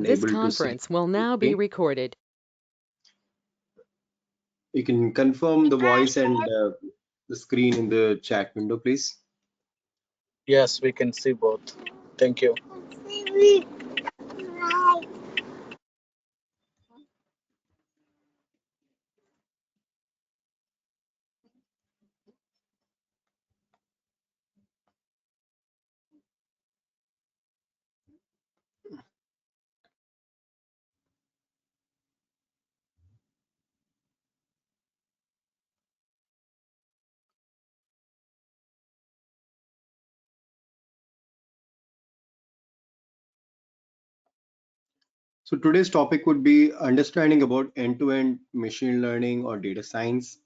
This able to see conference will the now be screen. recorded. You can confirm the voice and the screen in the chat window, please. Yes, we can see both. Thank you. So today's topic would be understanding about end-to-end machine learning or data science.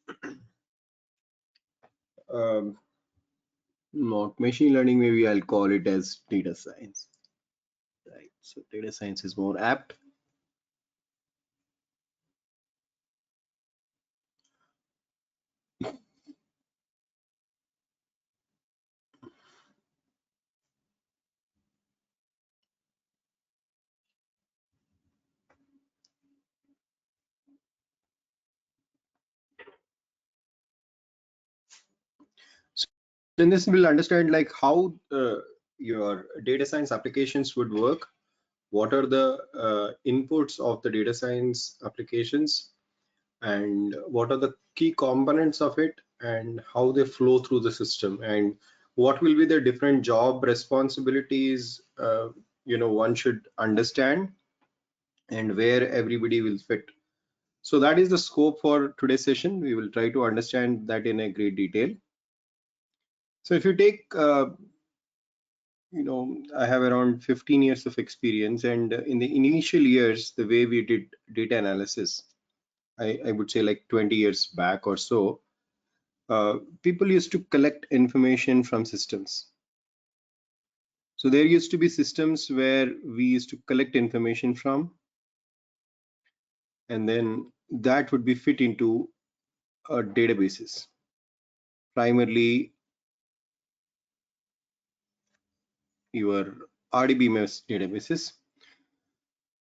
Um, Not machine learning, maybe I'll call it as data science. Right. So data science is more apt. So in this, we'll understand like how your data science applications would work. What are the inputs of the data science applications, and what are the key components of it, and how they flow through the system, and what will be the different job responsibilities one should understand, and where everybody will fit. So that is the scope for today's session. We will try to understand that in a great detail. So if you take I have around 15 years of experience, and in the initial years, the way we did data analysis, I would say like 20 years back or so, people used to collect information from systems. So there used to be systems where we used to collect information from, and then that would be fit into databases, primarily your RDBMS databases.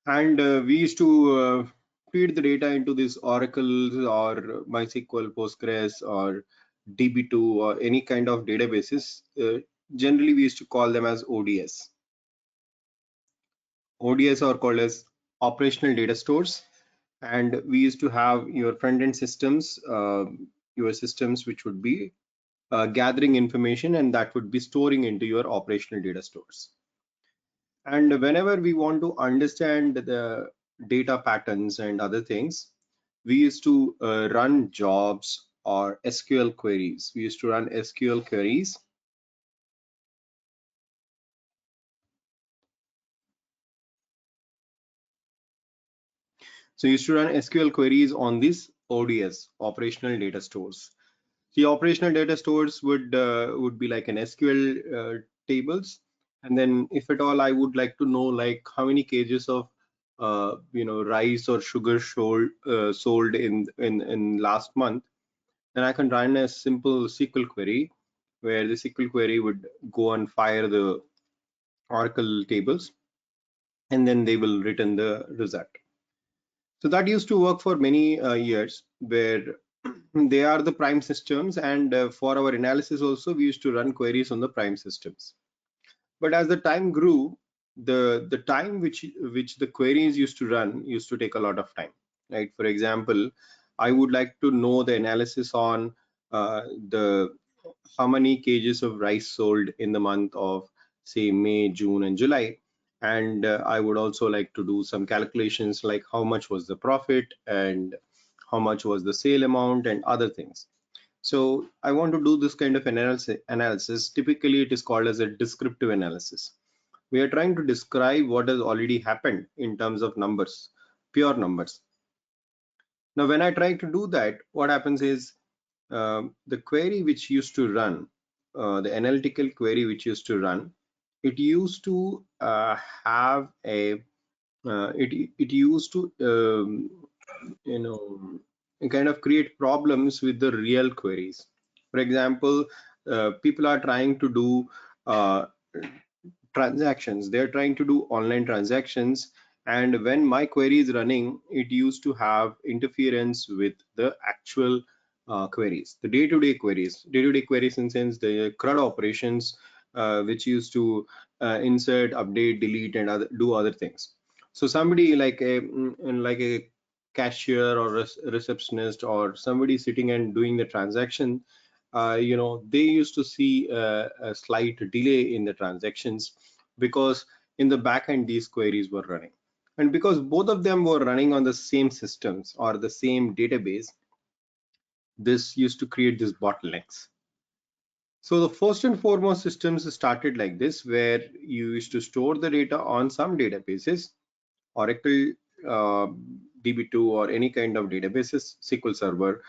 And we used to feed the data into these Oracles or MySQL, Postgres, or DB2, or any kind of databases. Generally, we used to call them as ODS. ODS are called as operational data stores, and we used to have your front-end systems, your systems which would be gathering information, and that would be storing into your operational data stores. And whenever we want to understand the data patterns and other things, we used to run jobs or SQL queries. We used to run SQL queries. So you used to run SQL queries on these ODS, operational data stores. The operational data stores would be like an SQL tables, and then if at all I would like to know like how many kgs of rice or sugar sold in last month, then I can run a simple SQL query where the SQL query would go and fire the Oracle tables, and then they will return the result. So that used to work for many years, where they are the prime systems, and for our analysis also we used to run queries on the prime systems. But as the time grew, the time which the queries used to run used to take a lot of time, right? For example, I would like to know the analysis on the how many kgs of rice sold in the month of, say, May, June, and July. And I would also like to do some calculations like how much was the profit and how much was the sale amount and other things. So I want to do this kind of analysis. Typically, it is called as a descriptive analysis. We are trying to describe what has already happened in terms of numbers, pure numbers. Now, when I try to do that, what happens is the query which used to run, the analytical query which used to run, it used to have a it used to kind of create problems with the real queries. For example, people are trying to do transactions. They're trying to do online transactions, And when my query is running, it used to have interference with the actual queries, the day-to-day queries, day-to-day queries in sense the CRUD operations, which used to insert, update, delete, and do other things. So somebody like a cashier or receptionist or somebody sitting and doing the transaction, they used to see a slight delay in the transactions because in the back end these queries were running. And because both of them were running on the same systems or the same database, this used to create these bottlenecks. So the first and foremost systems started like this, where you used to store the data on some databases, Oracle, uh, DB2, or any kind of databases, SQL Server,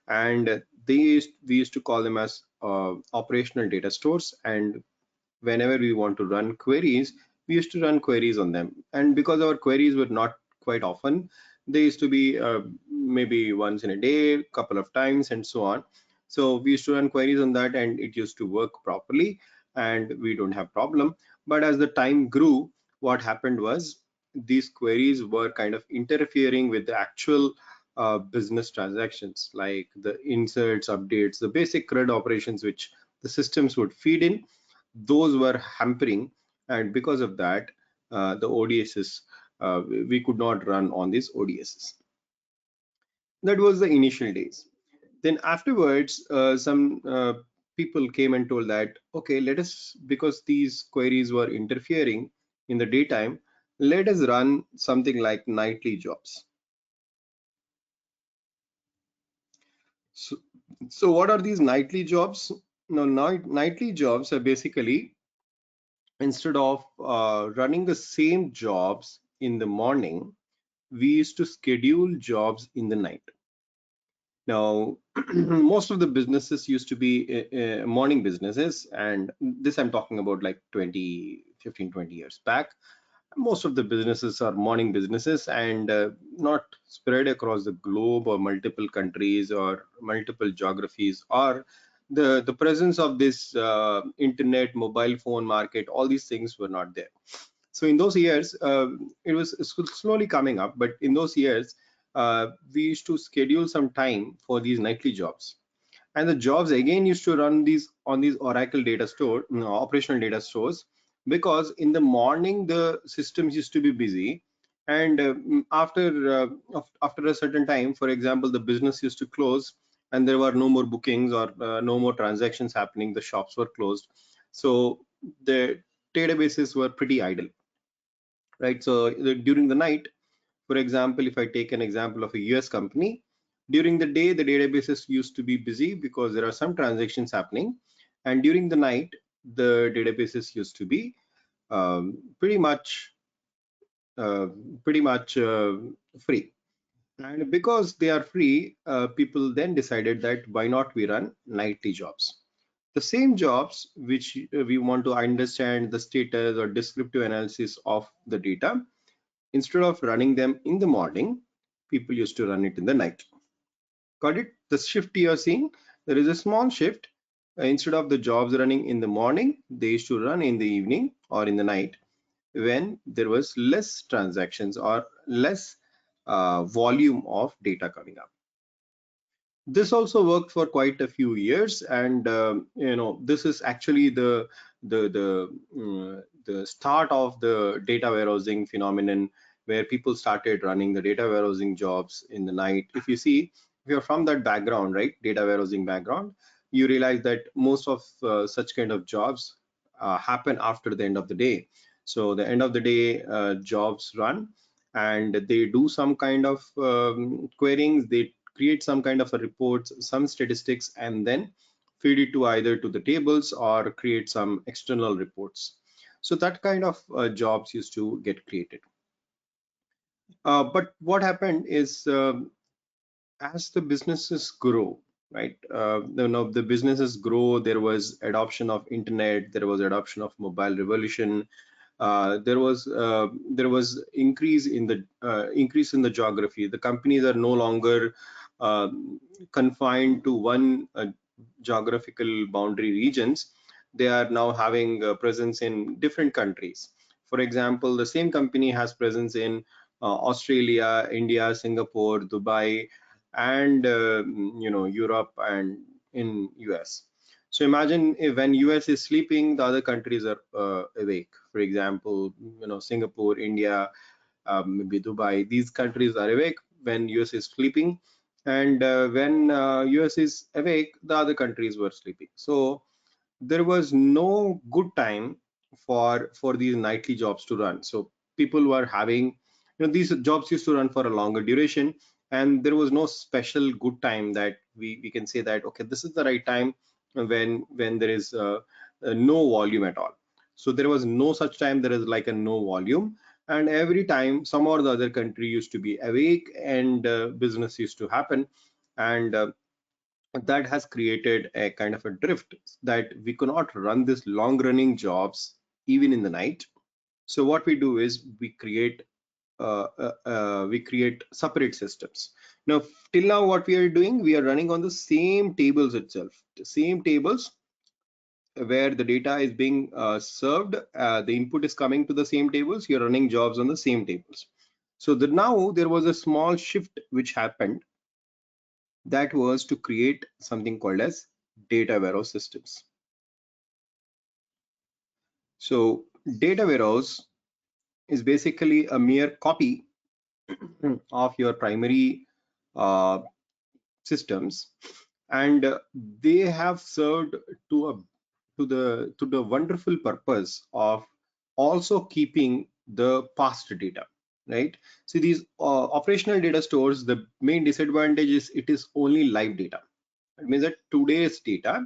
and we used to call them as operational data stores. And whenever we want to run queries, we used to run queries on them. And because our queries were not quite often, they used to be maybe once in a day, couple of times, and so on. So we used to run queries on that, and it used to work properly, and we don't have problem. But as the time grew, what happened was these queries were kind of interfering with the actual business transactions, like the inserts, updates, the basic CRUD operations which the systems would feed in. Those were hampering, and because of that, the ODSs, we could not run on these ODSs. That was the initial days. Then afterwards, some people came and told that, okay, let us, because these queries were interfering in the daytime, let us run something like nightly jobs. So, so what are these nightly jobs? Now, nightly jobs are basically, instead of running the same jobs in the morning, we used to schedule jobs in the night. Now, most of the businesses used to be morning businesses, and this I'm talking about like 20 years back. Most of the businesses are morning businesses, and not spread across the globe or multiple countries or multiple geographies, or the presence of this internet, mobile phone market. All these things were not there. So in those years, it was slowly coming up, but in those years, we used to schedule some time for these nightly jobs. And the jobs again used to run these on these Oracle data store, operational data stores, because in the morning the systems used to be busy, and after a certain time, for example, the business used to close, and there were no more bookings or no more transactions happening. The shops were closed, so the databases were pretty idle, right? So during the night, for example, if I take an example of a US company, during the day, the databases used to be busy because there are some transactions happening. And during the night, the databases used to be um, pretty much uh, pretty much free. And because they are free, people then decided that why not we run nightly jobs. The same jobs which we want to understand the status or descriptive analysis of the data, instead of running them in the morning, people used to run it in the night. Got it? The shift you are seeing, there is a small shift. Instead of the jobs running in the morning, they used to run in the evening or in the night when there was less transactions or less volume of data coming up. This also worked for quite a few years, and this is actually the start of the data warehousing phenomenon, where people started running the data warehousing jobs in the night. If you see, if you're from that background, right, data warehousing background, you realize that most of such kind of jobs happen after the end of the day. So the end of the day jobs run, and they do some kind of querying. They create some kind of a reports, some statistics, and then feed it to either to the tables or create some external reports. So that kind of jobs used to get created. But what happened is, as the businesses grow, right, the businesses grow, there was adoption of internet, there was adoption of mobile revolution, there was increase in the geography. The companies are no longer uh, confined to one geographical boundary regions. They are now having a presence in different countries. For example, the same company has presence in Australia, India, Singapore, Dubai, and Europe and in US. So imagine if when US is sleeping, the other countries are awake. For example, Singapore, India, maybe Dubai. These countries are awake when US is sleeping, and when US is awake, the other countries were sleeping. So there was no good time for these nightly jobs to run. So people were having, these jobs used to run for a longer duration, and there was no special good time that we can say that okay, this is the right time when there is no volume at all. So there was no such time there is like a no volume, and every time some or the other country used to be awake and business used to happen, and that has created a kind of a drift that we cannot run this long running jobs even in the night. So what we do is we create separate systems. Now till now what we are doing, we are running on the same tables itself, the same tables where the data is being served, the input is coming to the same tables, you're running jobs on the same tables. So now there was a small shift which happened, that was to create something called as data warehouse systems. So data warehouse is basically a mere copy of your primary uh, systems, and they have served to a to the wonderful purpose of also keeping the past data, right? See, these operational data stores, the main disadvantage is it is only live data. It means that today's data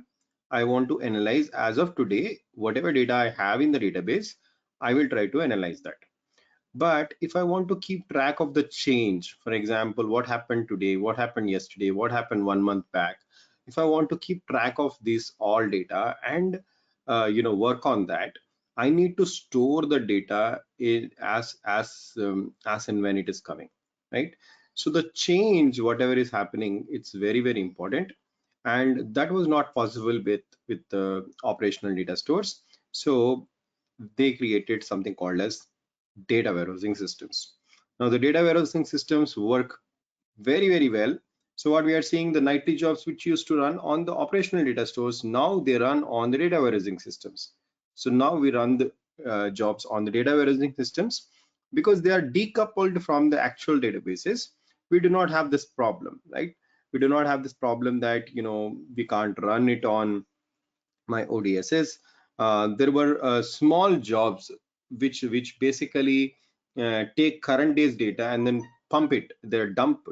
I want to analyze as of today. Whatever data I have in the database, I will try to analyze that. But if I want to keep track of the change, for example, what happened today, what happened yesterday, what happened 1 month back, if I want to keep track of this all data and work on that, I need to store the data in as and when it is coming, right? So the change, whatever is happening, it's very very important, and that was not possible with the operational data stores. So they created something called as data warehousing systems. Now the data warehousing systems work very very well. So what we are seeing, the nightly jobs which used to run on the operational data stores, now they run on the data warehousing systems. So now we run the jobs on the data warehousing systems because they are decoupled from the actual databases. We do not have this problem, right? We do not have this problem that we can't run it on my ODSs. There were small jobs which basically take current day's data and then pump it. They're dump,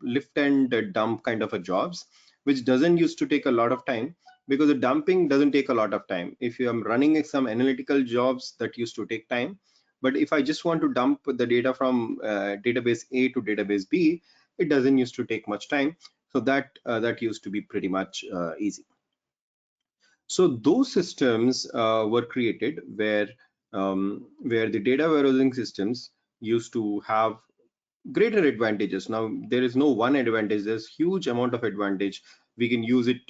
lift and dump kind of a jobs, which doesn't used to take a lot of time, because the dumping doesn't take a lot of time. If you are running some analytical jobs, that used to take time. But if I just want to dump the data from database A to database B, it doesn't used to take much time. So that used to be pretty much easy. So those systems were created where the data warehousing systems used to have greater advantages. Now there is no one advantage, there's huge amount of advantage. We can use it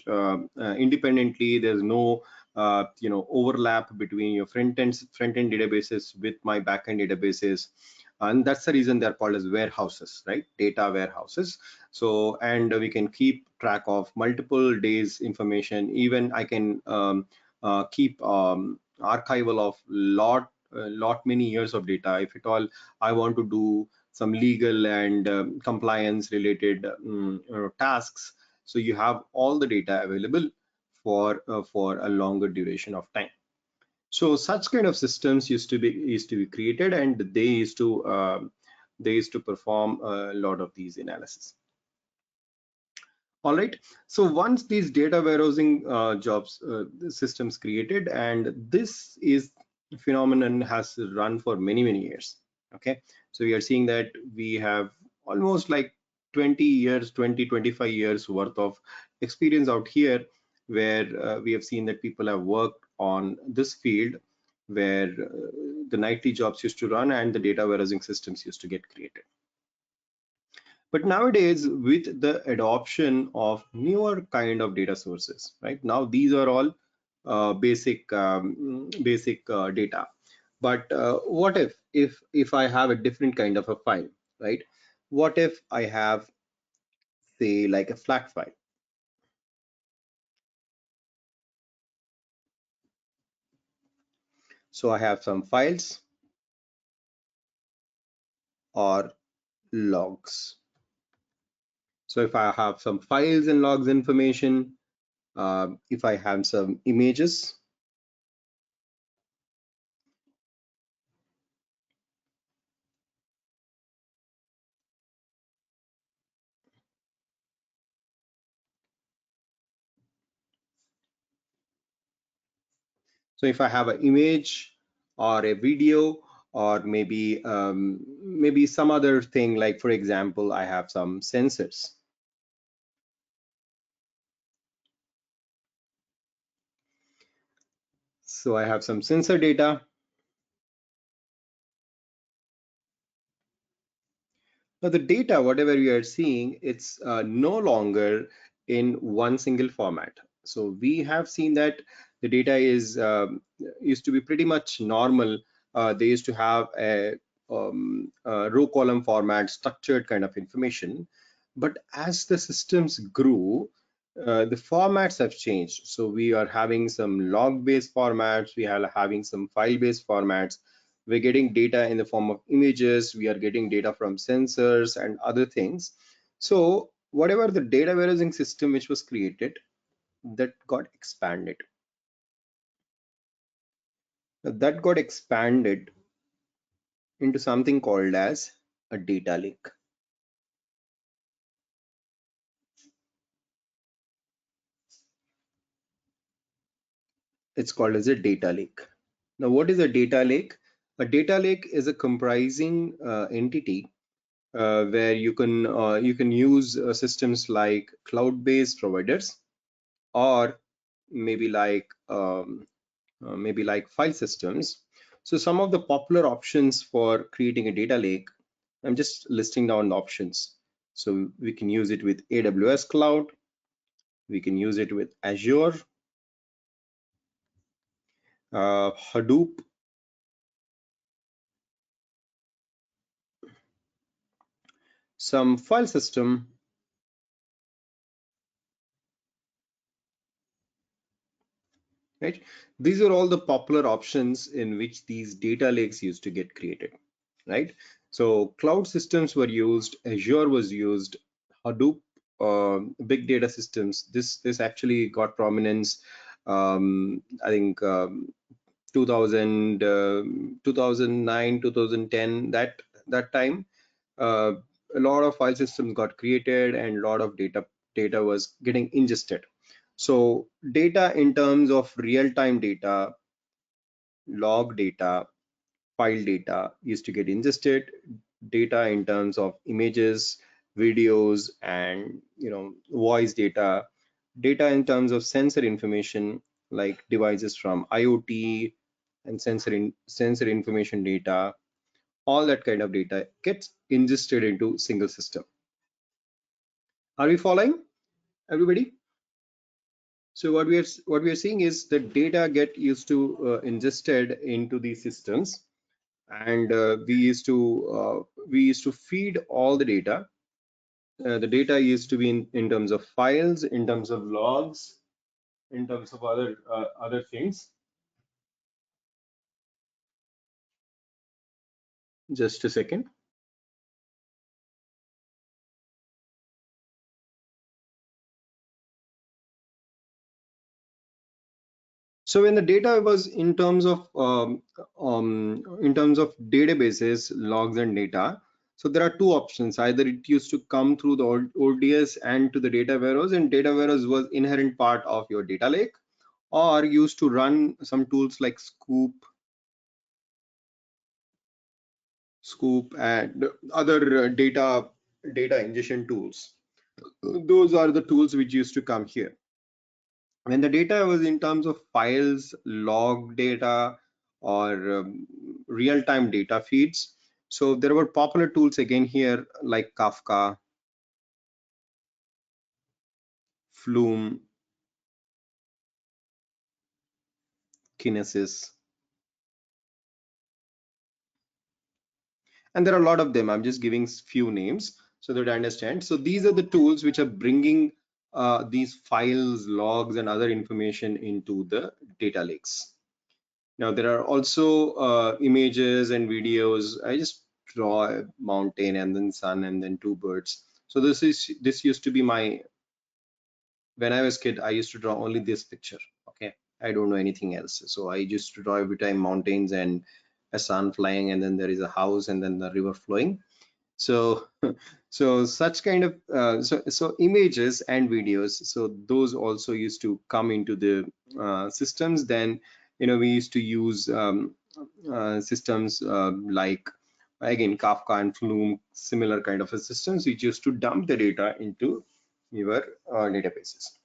independently. There's no overlap between your front end databases with my backend databases, and that's the reason they're called as warehouses, right? Data warehouses. So, and we can keep track of multiple days information. Even I can keep archival of lot many years of data. If at all I want to do some legal and compliance related tasks, so you have all the data available for a longer duration of time. So such kind of systems used to be created, and they used to perform a lot of these analysis. All right. So once these data warehousing jobs systems created, and this is phenomenon has run for many many years. Okay. So we are seeing that we have almost like 20 years, 25 years worth of experience out here, where we have seen that people have worked on this field, where the nightly jobs used to run and the data warehousing systems used to get created. But nowadays, with the adoption of newer kind of data sources, right? Now these are all basic data. But what if I have a different kind of a file, right? What if I have, say, like a flat file? So I have some files or logs. So if I have some files and logs information, if I have some images, so if I have an image or a video, or maybe some other thing, like for example, I have some sensors. So I have some sensor data. Now the data, whatever we are seeing, it's no longer in one single format. So we have seen that the data is used to be pretty much normal. They used to have a row column format, structured kind of information. But as the systems grew, the formats have changed. So we are having some log-based formats. We are having some file-based formats. We're getting data in the form of images, we are getting data from sensors and other things. So whatever the data warehousing system which was created, that got expanded. Now, that got expanded into something called as a data lake. It's called as a data lake. Now what is a data lake? A data lake is a comprising entity where you can use systems like cloud-based providers, or maybe like file systems. So some of the popular options for creating a data lake, I'm just listing down the options. So we can use it with AWS Cloud, we can use it with Azure, Hadoop, some file system, right? These are all the popular options in which these data lakes used to get created, right? So cloud systems were used, Azure was used, Hadoop, big data systems. This actually got prominence. I think 2000, 2009, 2010, that time, uh, a lot of file systems got created and a lot of data was getting ingested. So data in terms of real-time data, log data, file data used to get ingested. Data in terms of images, videos, and voice data. Data in terms of sensor information, like devices from IoT and sensor information data. All that kind of data gets ingested into single system. Are we following, everybody? So what we are seeing is the data get used to ingested into these systems, and we used to feed all the data. The data used to be in terms of files, in terms of logs, in terms of other things. Just a second. So when the data was in terms of databases, logs and data, so there are two options. Either it used to come through the ODS and to the data warehouse, and data warehouse was inherent part of your data lake, or used to run some tools like Scoop and other data ingestion tools. Those are the tools which used to come here. When the data was in terms of files, log data, or real-time data feeds, so there were popular tools again here like Kafka, Flume, Kinesis, And there are a lot of them. I'm just giving few names so that I understand. So these are the tools which are bringing these files, logs, and other information into the data lakes. Now there are also images and videos. I just draw a mountain and then sun and then two birds. So this used to be my, when I was kid, I used to draw only this picture. Okay, I don't know anything else. So I used to draw every time mountains and a sun flying, and then there is a house and then the river flowing. So so such kind of so images and videos, so those also used to come into the systems. Then we used to use systems like, again, Kafka and Flume, similar kind of a systems which used to dump the data into your databases.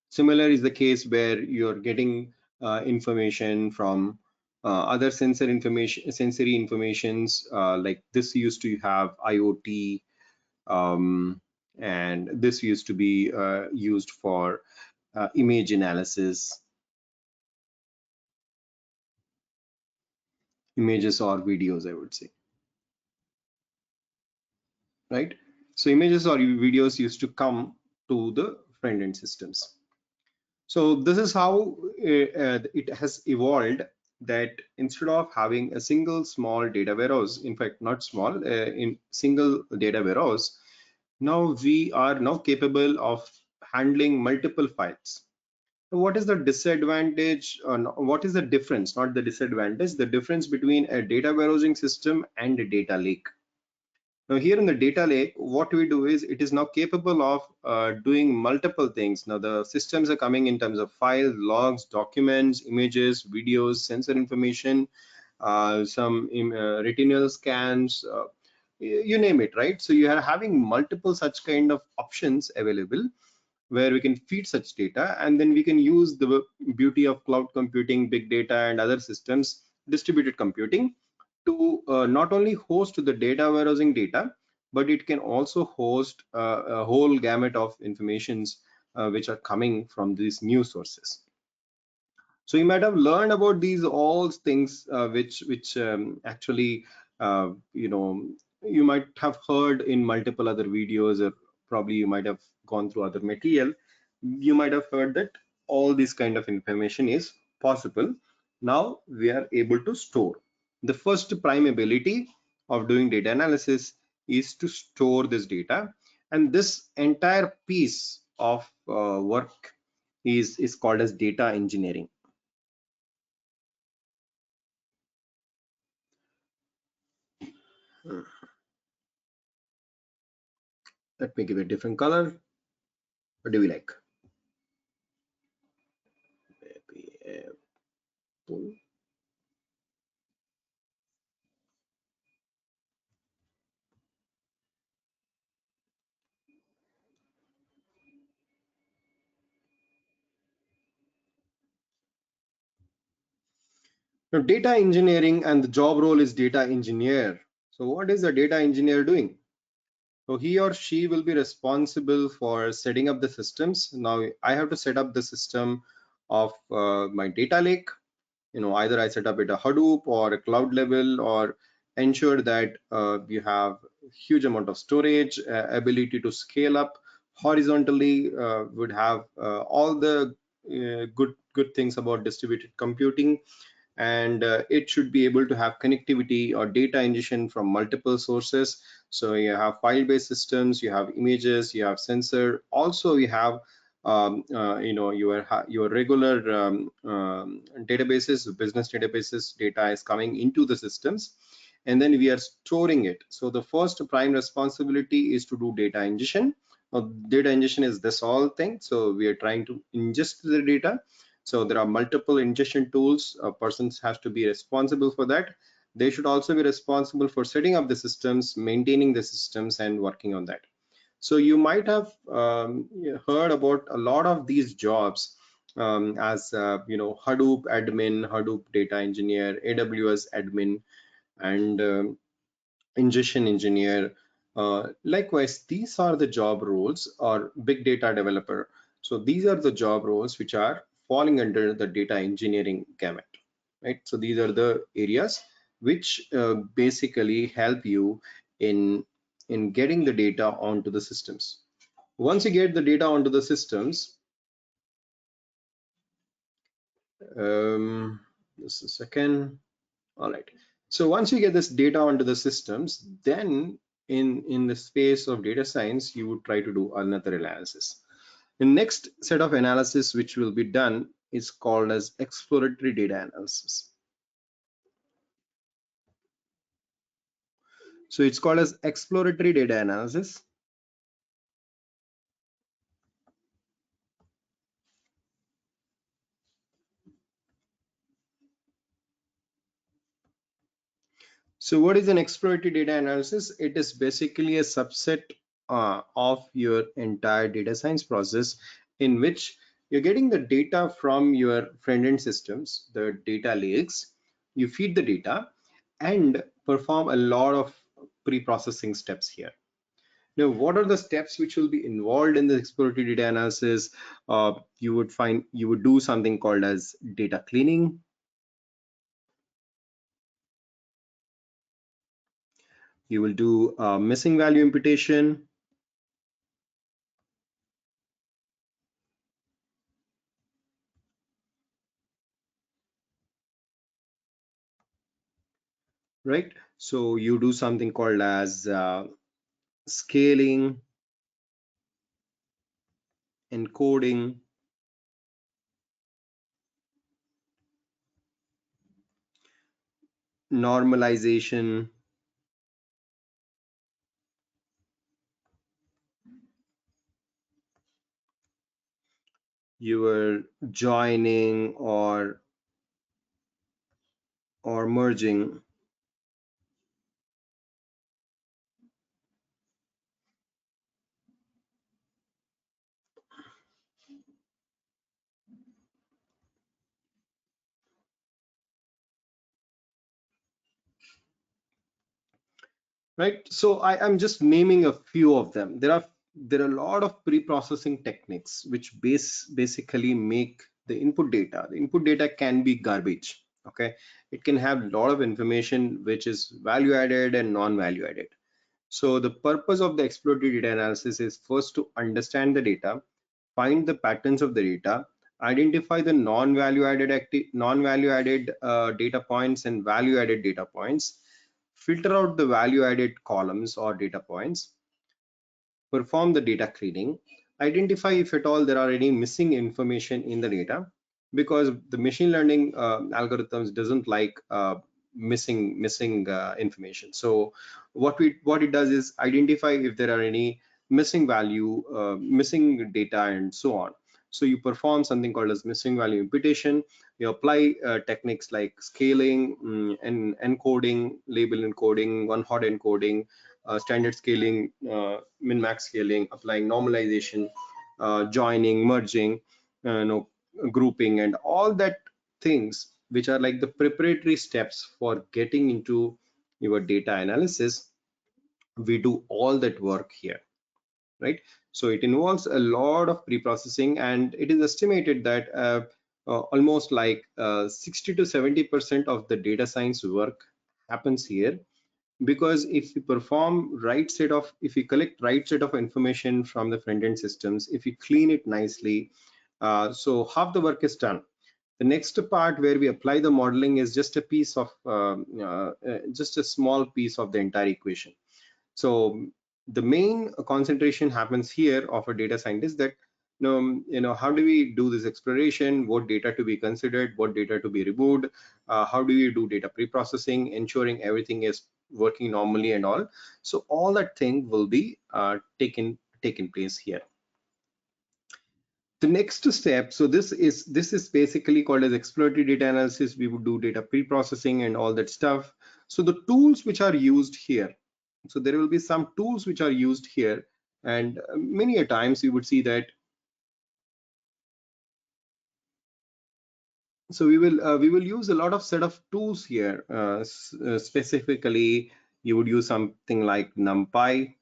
Similar is the case where you're getting information from other sensory informations, like this used to have IoT, and this used to be used for image analysis, images or videos, I would say, right? So images or videos used to come to the front end systems. So this is how it has evolved, that instead of having a single small data warehouse, in fact, not small, in single data warehouse, now we are now capable of handling multiple files. So what is the disadvantage, or what is the difference, not the disadvantage, the difference between a data warehousing system and a data lake? Now here in the data lake, what we do is it is now capable of doing multiple things. Now the systems are coming in terms of files, logs, documents, images, videos, sensor information, some retinal scans, you name it, right? So you are having multiple such kind of options available where we can feed such data, and then we can use the beauty of cloud computing, big data, and other systems, distributed computing, to not only host the data warehousing data, but it can also host a whole gamut of informations which are coming from these new sources. So you might have learned about these all things which actually you might have heard in multiple other videos, or probably you might have gone through other material. You might have heard that all this kind of information is possible. Now we are able to store. The first prime ability of doing data analysis is to store this data, and this entire piece of work is called as data engineering. Let me give a different color. What do we like? Maybe apple. Now, data engineering, and the job role is data engineer. So what is the data engineer doing? So he or she will be responsible for setting up the systems. Now I have to set up the system of my data lake. Either I set up it a Hadoop or a cloud level, or ensure that you have huge amount of storage, ability to scale up horizontally, would have all the good things about distributed computing, and it should be able to have connectivity or data ingestion from multiple sources. So you have file-based systems, you have images, you have sensor, also you have your regular databases, business databases. Data is coming into the systems, and then we are storing it. So the first prime responsibility is to do data ingestion. Data ingestion is this all thing. So we are trying to ingest the data. So there are multiple ingestion tools. A person has to be responsible for that. They should also be responsible for setting up the systems, maintaining the systems, and working on that. So you might have heard about a lot of these jobs, as Hadoop admin, Hadoop data engineer, AWS admin, and ingestion engineer. Likewise, these are the job roles, or big data developer. So these are the job roles which are falling under the data engineering gamut, right? So these are the areas which basically help you in getting the data onto the systems. Once you get the data onto the systems, just a second. All right. So once you get this data onto the systems, then in the space of data science, you would try to do another analysis. The next set of analysis which will be done is called as exploratory data analysis. So it's called as exploratory data analysis. So what is an exploratory data analysis? It is basically a subset of your entire data science process, in which you're getting the data from your front-end systems, the data lakes. You feed the data and perform a lot of pre-processing steps here. Now, what are the steps which will be involved in the exploratory data analysis? You would do something called as data cleaning. You will do missing value imputation. Right? So you do something called as scaling, encoding, normalization. You were joining or merging. Right? So I'm just naming a few of them. There are a lot of pre-processing techniques which basically make the input data. The input data can be garbage. Okay, it can have a lot of information which is value added and non-value added. So the purpose of the exploratory data analysis is first to understand the data, find the patterns of the data, identify the non-value added data points and value added data points, filter out the value added columns or data points, perform the data cleaning, identify if at all there are any missing information in the data, because the machine learning algorithms doesn't like missing information. So what it does is identify if there are any missing value, missing data, and so on. So you perform something called as missing value imputation. You apply techniques like scaling, and encoding, label encoding, one hot encoding, standard scaling, min-max scaling, applying normalization, joining, merging, grouping, and all that things which are like the preparatory steps for getting into your data analysis. We do all that work here, right? So it involves a lot of pre-processing, and it is estimated that almost like 60 to 70% of the data science work happens here, because if we collect right set of information from the front end systems, if we clean it nicely, so half the work is done. The next part where we apply the modeling is just a piece of just a small piece of the entire equation. So the main concentration happens here of a data scientist, that how do we do this exploration, what data to be considered, what data to be removed, how do we do data pre-processing, ensuring everything is working normally and all. So all that thing will be taken place here. The next step, so this is basically called as exploratory data analysis. We would do data pre-processing and all that stuff. So the tools which are used here, so there will be some tools which are used here, and many a times you would see that. So we will use a lot of set of tools here. Specifically, you would use something like NumPy,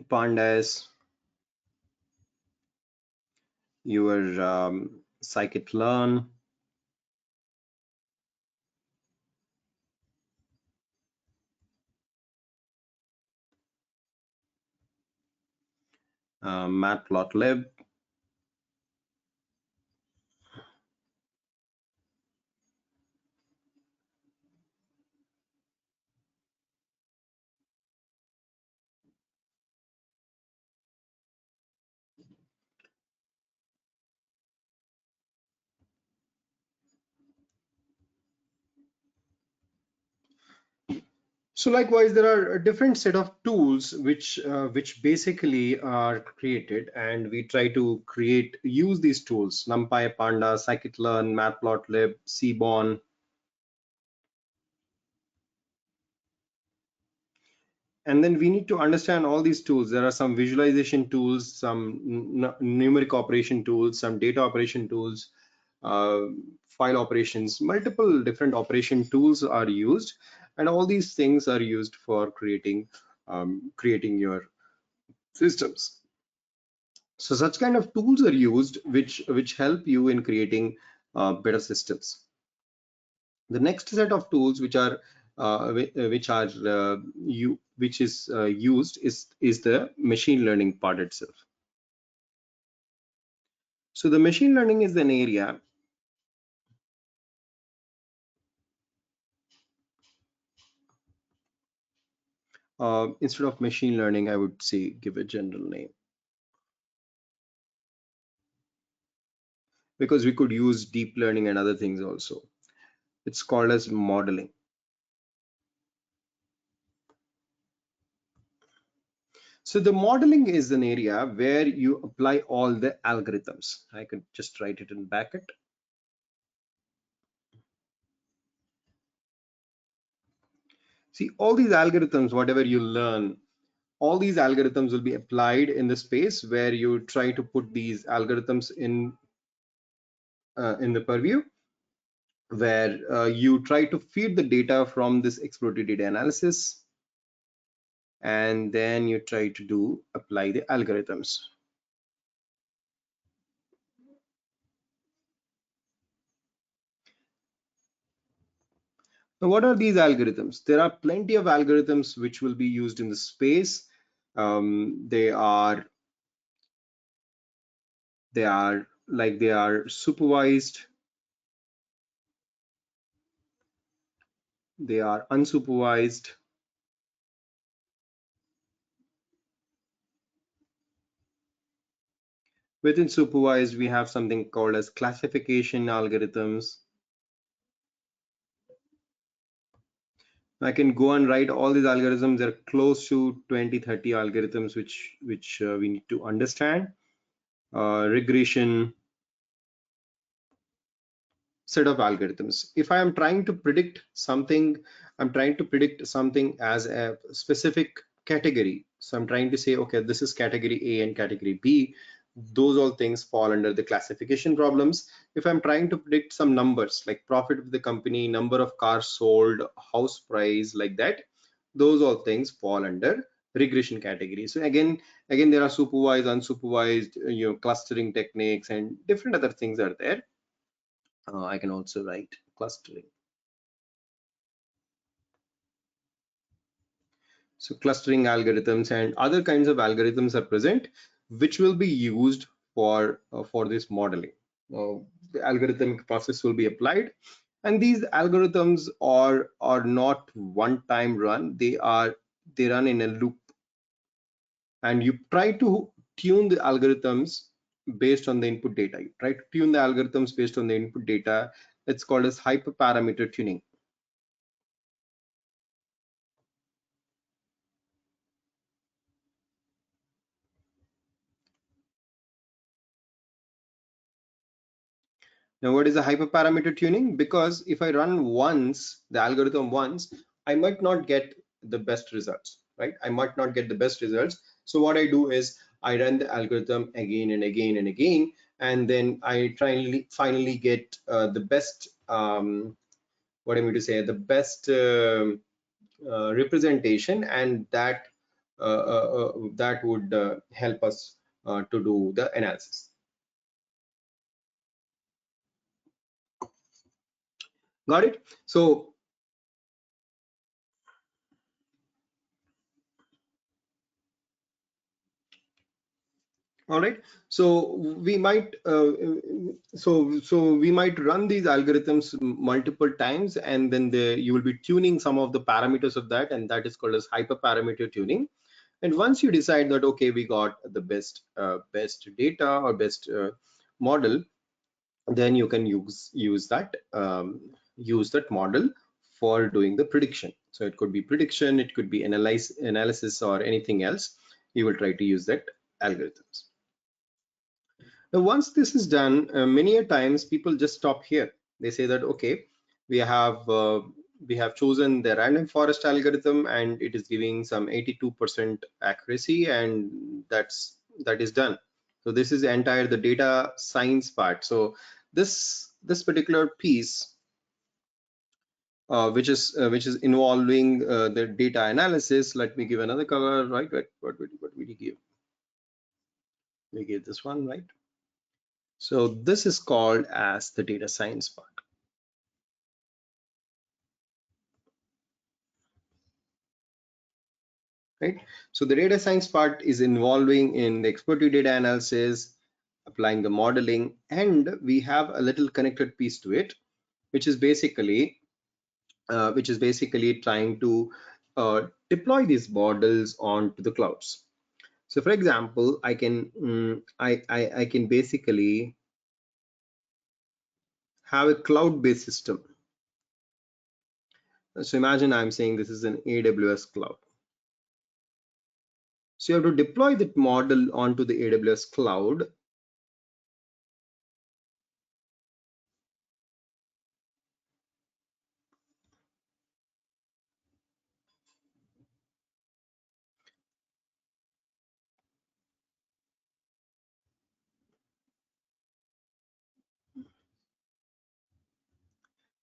Pandas. your scikit-learn, matplotlib. So likewise, there are a different set of tools which basically are created, and we try to use these tools: NumPy, Panda, scikit-learn, matplotlib, Seaborn. And then we need to understand all these tools. There are some visualization tools, some numeric operation tools, some data operation tools, uh, file operations. Multiple different operation tools are used, and all these things are used for creating your systems. So such kind of tools are used which help you in creating better systems. The next set of tools which is used is the machine learning part itself. So the machine learning is an area, instead of machine learning, I would say give a general name, because we could use deep learning and other things also. It's called as modeling. So the modeling is an area where you apply all the algorithms. I could just write it in bracket. See, all these algorithms, whatever you learn, all these algorithms will be applied in the space where you try to put these algorithms in the purview, where you try to feed the data from this exploratory data analysis, and then you try to apply the algorithms. Now, what are these algorithms? There are plenty of algorithms which will be used in the space. They are supervised, they are unsupervised. Within supervised, we have something called as classification algorithms. I can go and write all these algorithms. There are close to 20, 30 algorithms which we need to understand. Regression, set of algorithms. If I am trying to predict something, I'm trying to predict something as a specific category. So I'm trying to say, okay, this is category A and category B. Those all things fall under the classification problems. If I'm trying to predict some numbers like profit of the company, number of cars sold, house price, like that, those all things fall under regression category. So again, there are supervised, unsupervised, clustering techniques and different other things are there. I can also write clustering. So clustering algorithms and other kinds of algorithms are present, which will be used for this modeling. The algorithmic process will be applied, and these algorithms are not one-time run. They run in a loop, and you try to tune the algorithms based on the input data. You try to tune the algorithms based on the input data. It's called as hyperparameter tuning. Now, what is a hyperparameter tuning? Because if I run the algorithm once, I might not get the best results, right? I might not get the best results. So what I do is I run the algorithm again and again and again, and then I finally get the best, what am I to say, the best representation, and that would help us to do the analysis. Got it? So all right, so we might we might run these algorithms multiple times, and then you will be tuning some of the parameters of that, and that is called as hyperparameter tuning. And once you decide that okay, we got the best data or best model, then you can use that model for doing the prediction. So it could be prediction, it could be analysis or anything else. You will try to use that algorithms. Now, once this is done, many a times people just stop here. They say that okay, we have uh, we have chosen the random forest algorithm, and it is giving some 82% accuracy, and that is done. So this is entire the data science part. So this particular piece, which is involving the data analysis. Let me give another color. Right? What did we give? We gave this one, right? So this is called as the data science part, right? So the data science part is involving in the explorative data analysis, applying the modeling, and we have a little connected piece to it, which is basically trying to deploy these models onto the clouds. So for example, I can basically have a cloud-based system. So imagine I'm saying this is an AWS cloud. So you have to deploy that model onto the AWS cloud.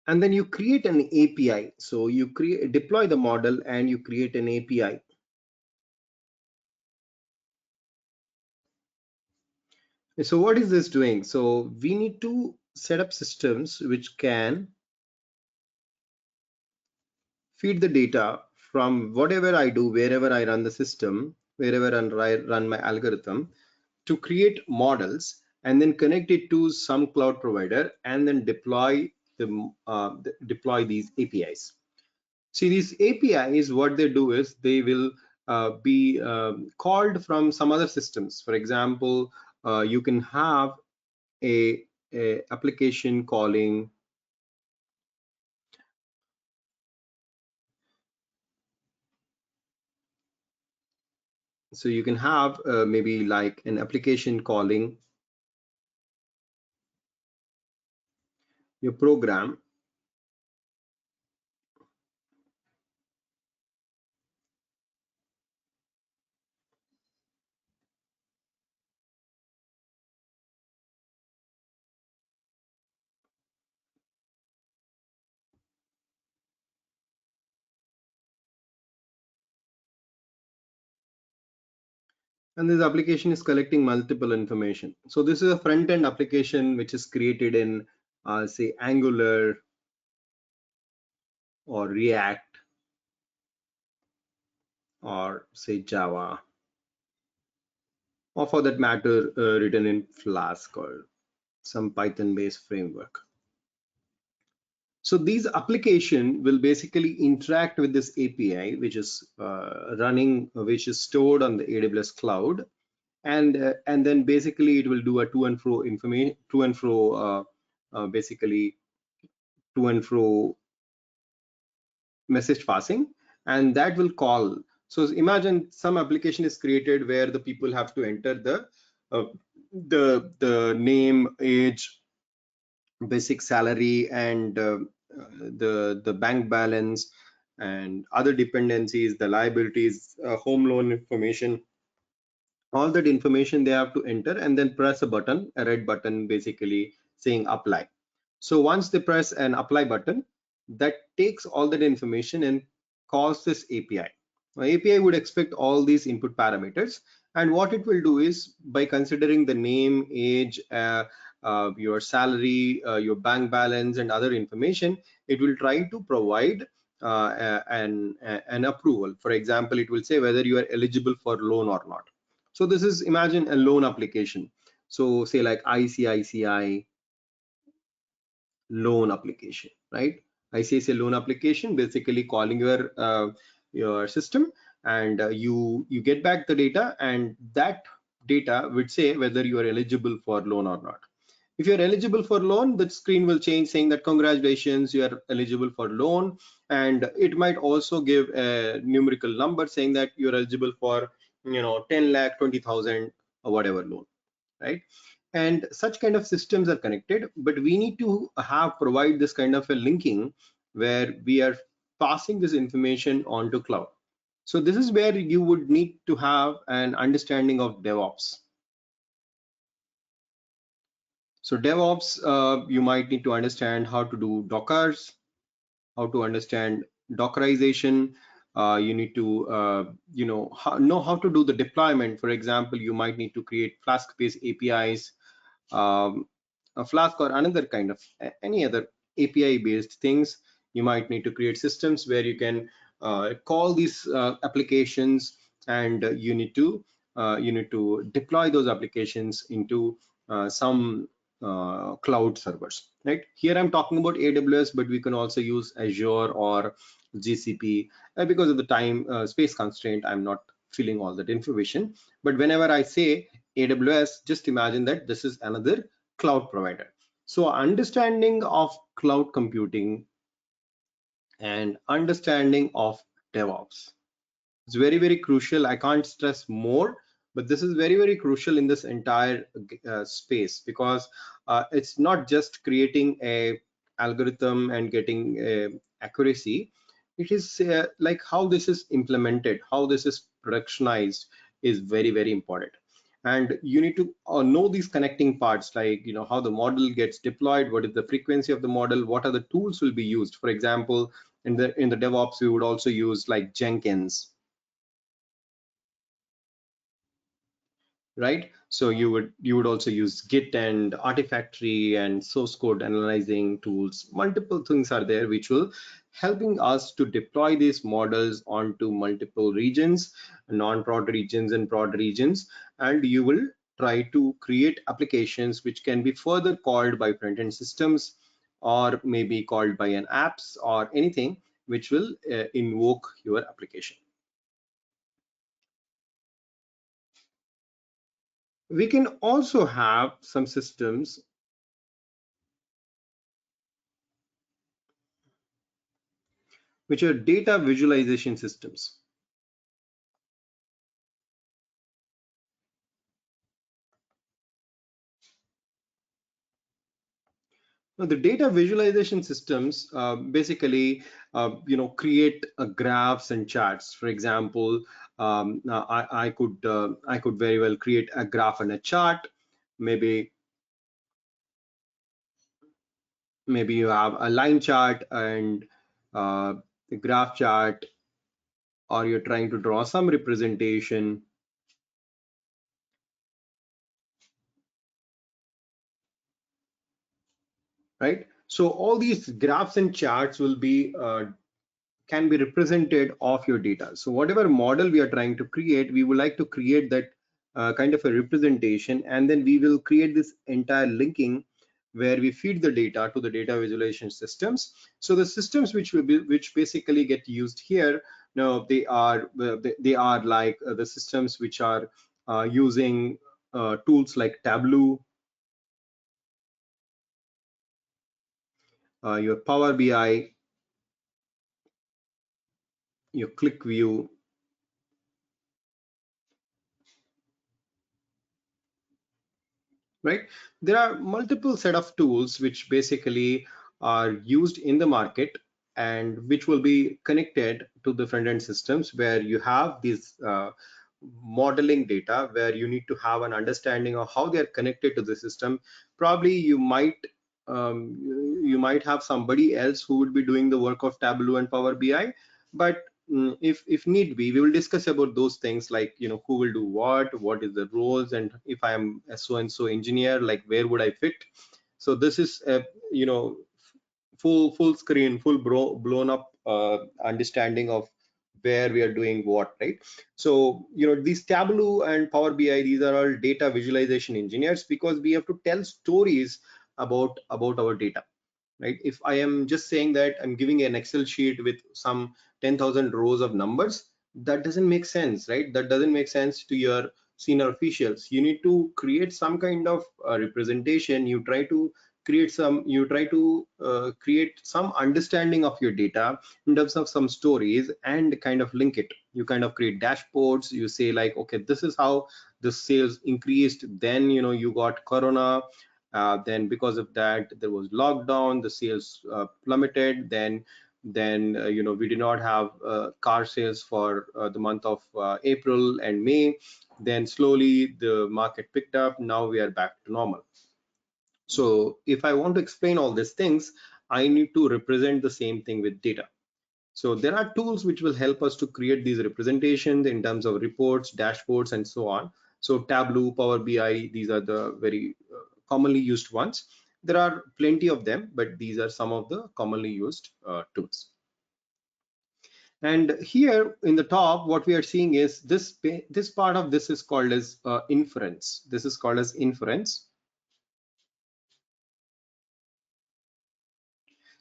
And then you create an API. So you deploy the model and you create an API. So what is this doing? So we need to set up systems which can feed the data from whatever I do, wherever I run the system, wherever I run my algorithm, to create models and then connect it to some cloud provider and then deploy these APIs. See, these APIs, what they do is they will be called from some other systems. For example, you can have a application calling. So you can have maybe like an application calling your program. And this application is collecting multiple information. So this is a front-end application which is created in say Angular or React or say Java, or for that matter written in Flask or some Python based framework. So these application will basically interact with this API which is which is stored on the AWS cloud, and then basically it will do a to and fro information, basically to and fro message passing, and that will call. So imagine some application is created where the people have to enter uh, the name, age, basic salary, and the bank balance and other dependencies, the liabilities, home loan information. All that information they have to enter and then press a button, a red button, basically saying apply. So once they press an apply button, that takes all that information and calls this API. Now, API would expect all these input parameters, and what it will do is by considering the name, age, your salary, your bank balance, and other information, it will try to provide an approval. For example, it will say whether you are eligible for loan or not. So this is, imagine a loan application. So say like ICICI loan application, right? ICICI loan application, basically calling your system, and you get back the data, and that data would say whether you are eligible for loan or not. If you're eligible for loan, the screen will change saying that congratulations, you are eligible for loan, and it might also give a numerical number saying that you're eligible for 10 lakh 20,000 or whatever loan, right? And such kind of systems are connected, but we need to have provide this kind of a linking where we are passing this information onto cloud. So this is where you would need to have an understanding of DevOps. So DevOps, you might need to understand how to do Dockers, how to understand Dockerization. You need to, know how to do the deployment. For example, you might need to create Flask-based APIs, um, a Flask or another kind of any other API-based things. You might need to create systems where you can call these applications, and you need to deploy those applications into some cloud servers, right? Here I'm talking about AWS, but we can also use Azure or GCP. Because of the time space constraint, I'm not filling all that information. But whenever I say AWS, just imagine that this is another cloud provider. So understanding of cloud computing and understanding of DevOps, it's very, very crucial. I can't stress more, but this is very, very crucial in this entire space, because it's not just creating a algorithm and getting accuracy. It is like how this is implemented, how this is productionized is very, very important. And you need to know these connecting parts, like how the model gets deployed, what is the frequency of the model, what are the tools will be used. For example, in the DevOps, we would also use like Jenkins, right? So you would also use Git and Artifactory and source code analyzing tools. Multiple things are there which will helping us to deploy these models onto multiple regions, non-prod regions and prod regions, and you will try to create applications which can be further called by front-end systems, or maybe called by an apps or anything which will invoke your application. We can also have some systems which are data visualization systems. Now, the data visualization systems basically, create graphs and charts. For example, I could very well create a graph and a chart. Maybe you have a line chart and a graph chart, or you're trying to draw some representation, right? So all these graphs and charts will be can be represented of your data. So whatever model we are trying to create, we would like to create that kind of a representation, and then we will create this entire linking where we feed the data to the data visualization systems. So the systems which basically get used here, now they are like the systems which are using tools like Tableau, your Power BI, your ClickView, right? There are multiple set of tools which basically are used in the market, and which will be connected to the front end systems, where you have these modeling data, where you need to have an understanding of how they are connected to the system. Probably you might have somebody else who would be doing the work of Tableau and Power BI, but if need be, we will discuss about those things, like who will do what is the roles, and if I am a so and so engineer, like where would I fit. So this is a you know full screen, blown up understanding of where we are doing what, right? So these Tableau and Power BI, these are all data visualization engineers, because we have to tell stories about our data, right? If I am just saying that I'm giving an Excel sheet with some 10,000 rows of numbers, that doesn't make sense, right? That doesn't make sense to your senior officials. You need to create some kind of representation. You try to create some understanding of your data in terms of some stories, and kind of link it. You kind of create dashboards. You say like, okay, this is how the sales increased, then you got corona, then because of that there was lockdown, the sales plummeted, then we did not have car sales for the month of April and May, then slowly the market picked up, now we are back to normal. So if I want to explain all these things, I need to represent the same thing with data. So there are tools which will help us to create these representations in terms of reports, dashboards, and so on. So Tableau, Power BI, these are the very commonly used ones. There are plenty of them, but these are some of the commonly used tools. And here in the top, what we are seeing is this part of this is called as inference. This is called as inference.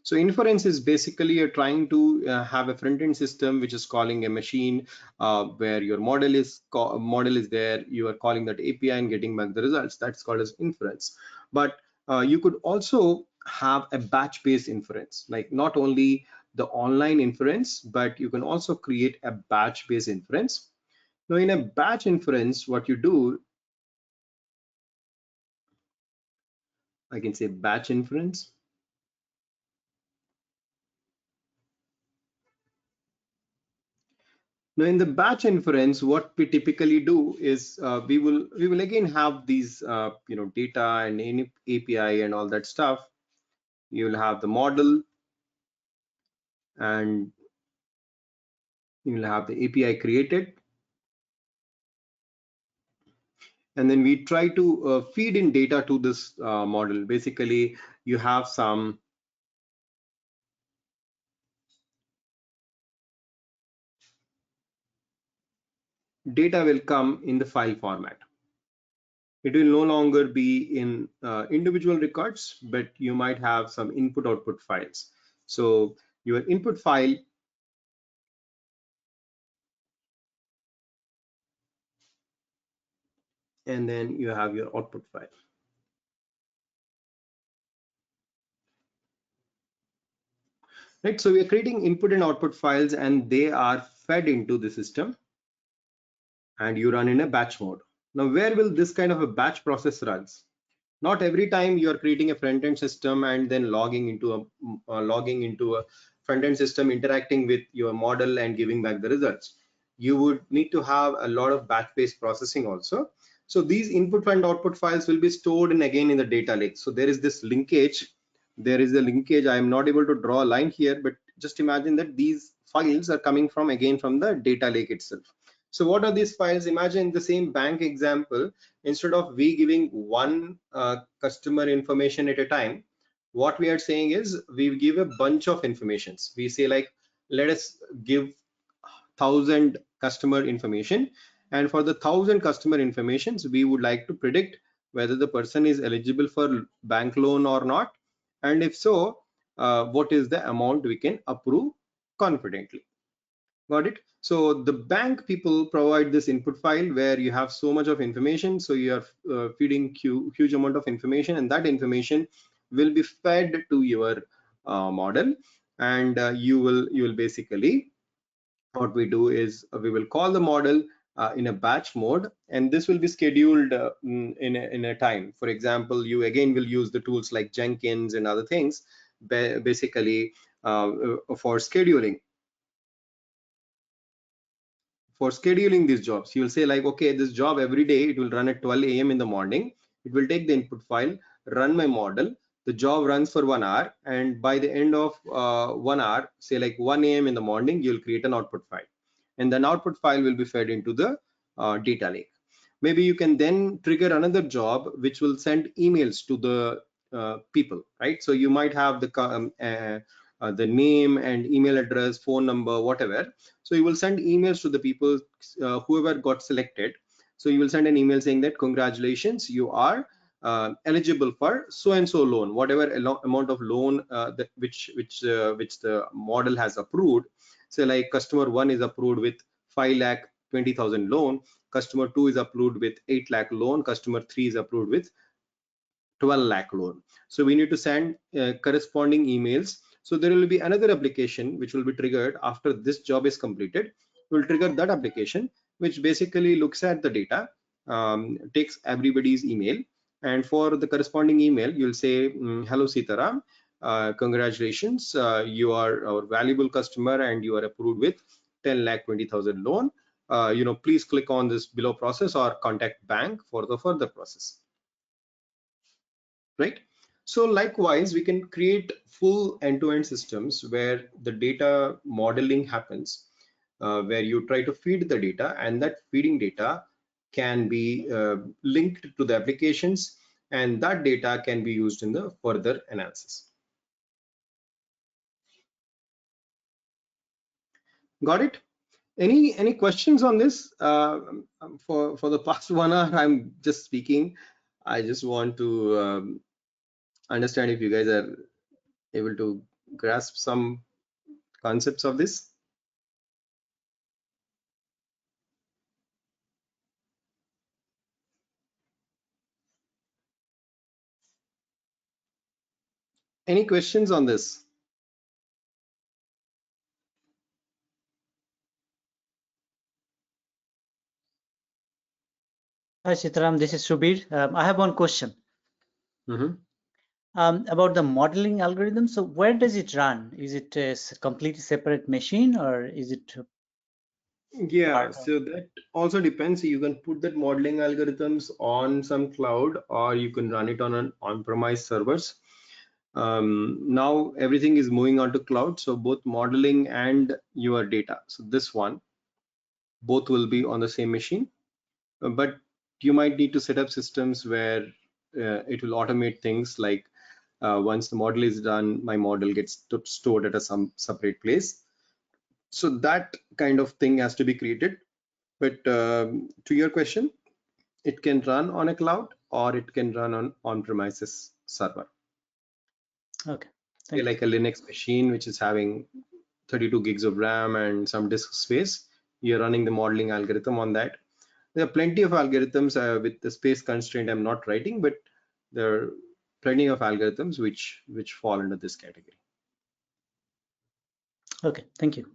So inference is basically you're trying to have a front-end system which is calling a machine, where your model is there. You are calling that API and getting back the results. That's called as inference. But you could also have a batch-based inference, like not only the online inference, but you can also create a batch-based inference. Now, in a batch inference, what you do, I can say batch inference. Now, in the batch inference, what we typically do is we will again have these data and any API and all that stuff. You will have the model, and you will have the API created, and then we try to feed in data to this model. Basically, you have some data will come in the file format. It will no longer be in individual records, but you might have some input output files. So your input file, and then you have your output file. Right, so we are creating input and output files, and they are fed into the system, and you run in a batch mode. Now, where will this kind of a batch process runs? Not every time you are creating a front-end system and then logging into a front-end system, interacting with your model and giving back the results. You would need to have a lot of batch-based processing also. So these input and output files will be stored in again in the data lake. So there is this linkage. There is a linkage. I am not able to draw a line here, but just imagine that these files are coming from again from the data lake itself. So what are these files? Imagine the same bank example. Instead of we giving one customer information at a time, what we are saying is we give a bunch of informations. We say like, let us give 1,000 customer information, and for the 1,000 customer informations, we would like to predict whether the person is eligible for bank loan or not, and if so, what is the amount we can approve confidently. Got it? So the bank people provide this input file where you have so much of information. So you are feeding huge amount of information, and that information will be fed to your model, and you will basically, what we do is we will call the model in a batch mode, and this will be scheduled in a time. For example, you again will use the tools like Jenkins and other things, basically for scheduling. For scheduling these jobs, you'll say like, okay, this job every day it will run at 12 a.m. in the morning. It will take the input file, run my model, The job runs for 1 hour, and by the end of 1 hour, say like 1 a.m. in the morning, you'll create an output file, and then output file will be fed into the data lake. Maybe you can then trigger another job which will send emails to the people, right? So you might have the name and email address, phone number, whatever. So you will send emails to the people whoever got selected. So you will send an email saying that congratulations, you are eligible for so and so loan, whatever amount of loan which the model has approved. So like customer 1 is approved with 5,20,000 loan, customer 2 is approved with 8 lakh loan, customer 3 is approved with 12 lakh loan. So we need to send corresponding emails. So there will be another application which will be triggered after this job is completed. We'll trigger that application, which basically looks at the data, takes everybody's email, and for the corresponding email, you'll say, hello Sitaram, congratulations, you are our valuable customer and you are approved with 10,20,000 loan. Please click on this below process or contact bank for the further process. Right? So likewise, we can create full end-to-end systems where the data modeling happens, where you try to feed the data, and that feeding data can be linked to the applications, and that data can be used in the further analysis. Got it? Any questions on this? For the past 1 hour, I'm just speaking. I just want to understand if you guys are able to grasp some concepts of this. Any questions on this? Hi Sitaram, this is Subir. I have one question Mhm. about the modeling algorithm. So where does it run? Is it a completely separate machine, or is it Yeah, part of? so that also depends. You can put that modeling algorithms on some cloud, or you can run it on an on-premise servers. Now everything is moving on to cloud, so both modeling and your data. So this one, both will be on the same machine, but you might need to set up systems where it will automate things like once the model is done, my model gets stored at some separate place. So that kind of thing has to be created. But to your question, it can run on a cloud or it can run on on-premises server. Okay, Say thank you. like a Linux machine which is having 32 gigs of RAM and some disk space. You're running the modeling algorithm on that. There are plenty of algorithms with the space constraint I'm not writing, but there are plenty of algorithms which fall under this category. Okay, thank you.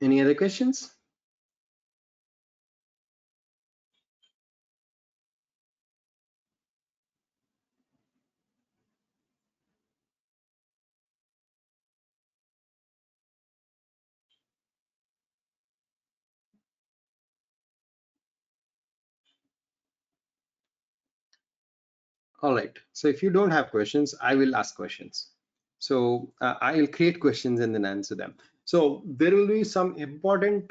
Any other questions? All right. So if you don't have questions, I will ask questions. So I'll create questions and then answer them. So there will be some important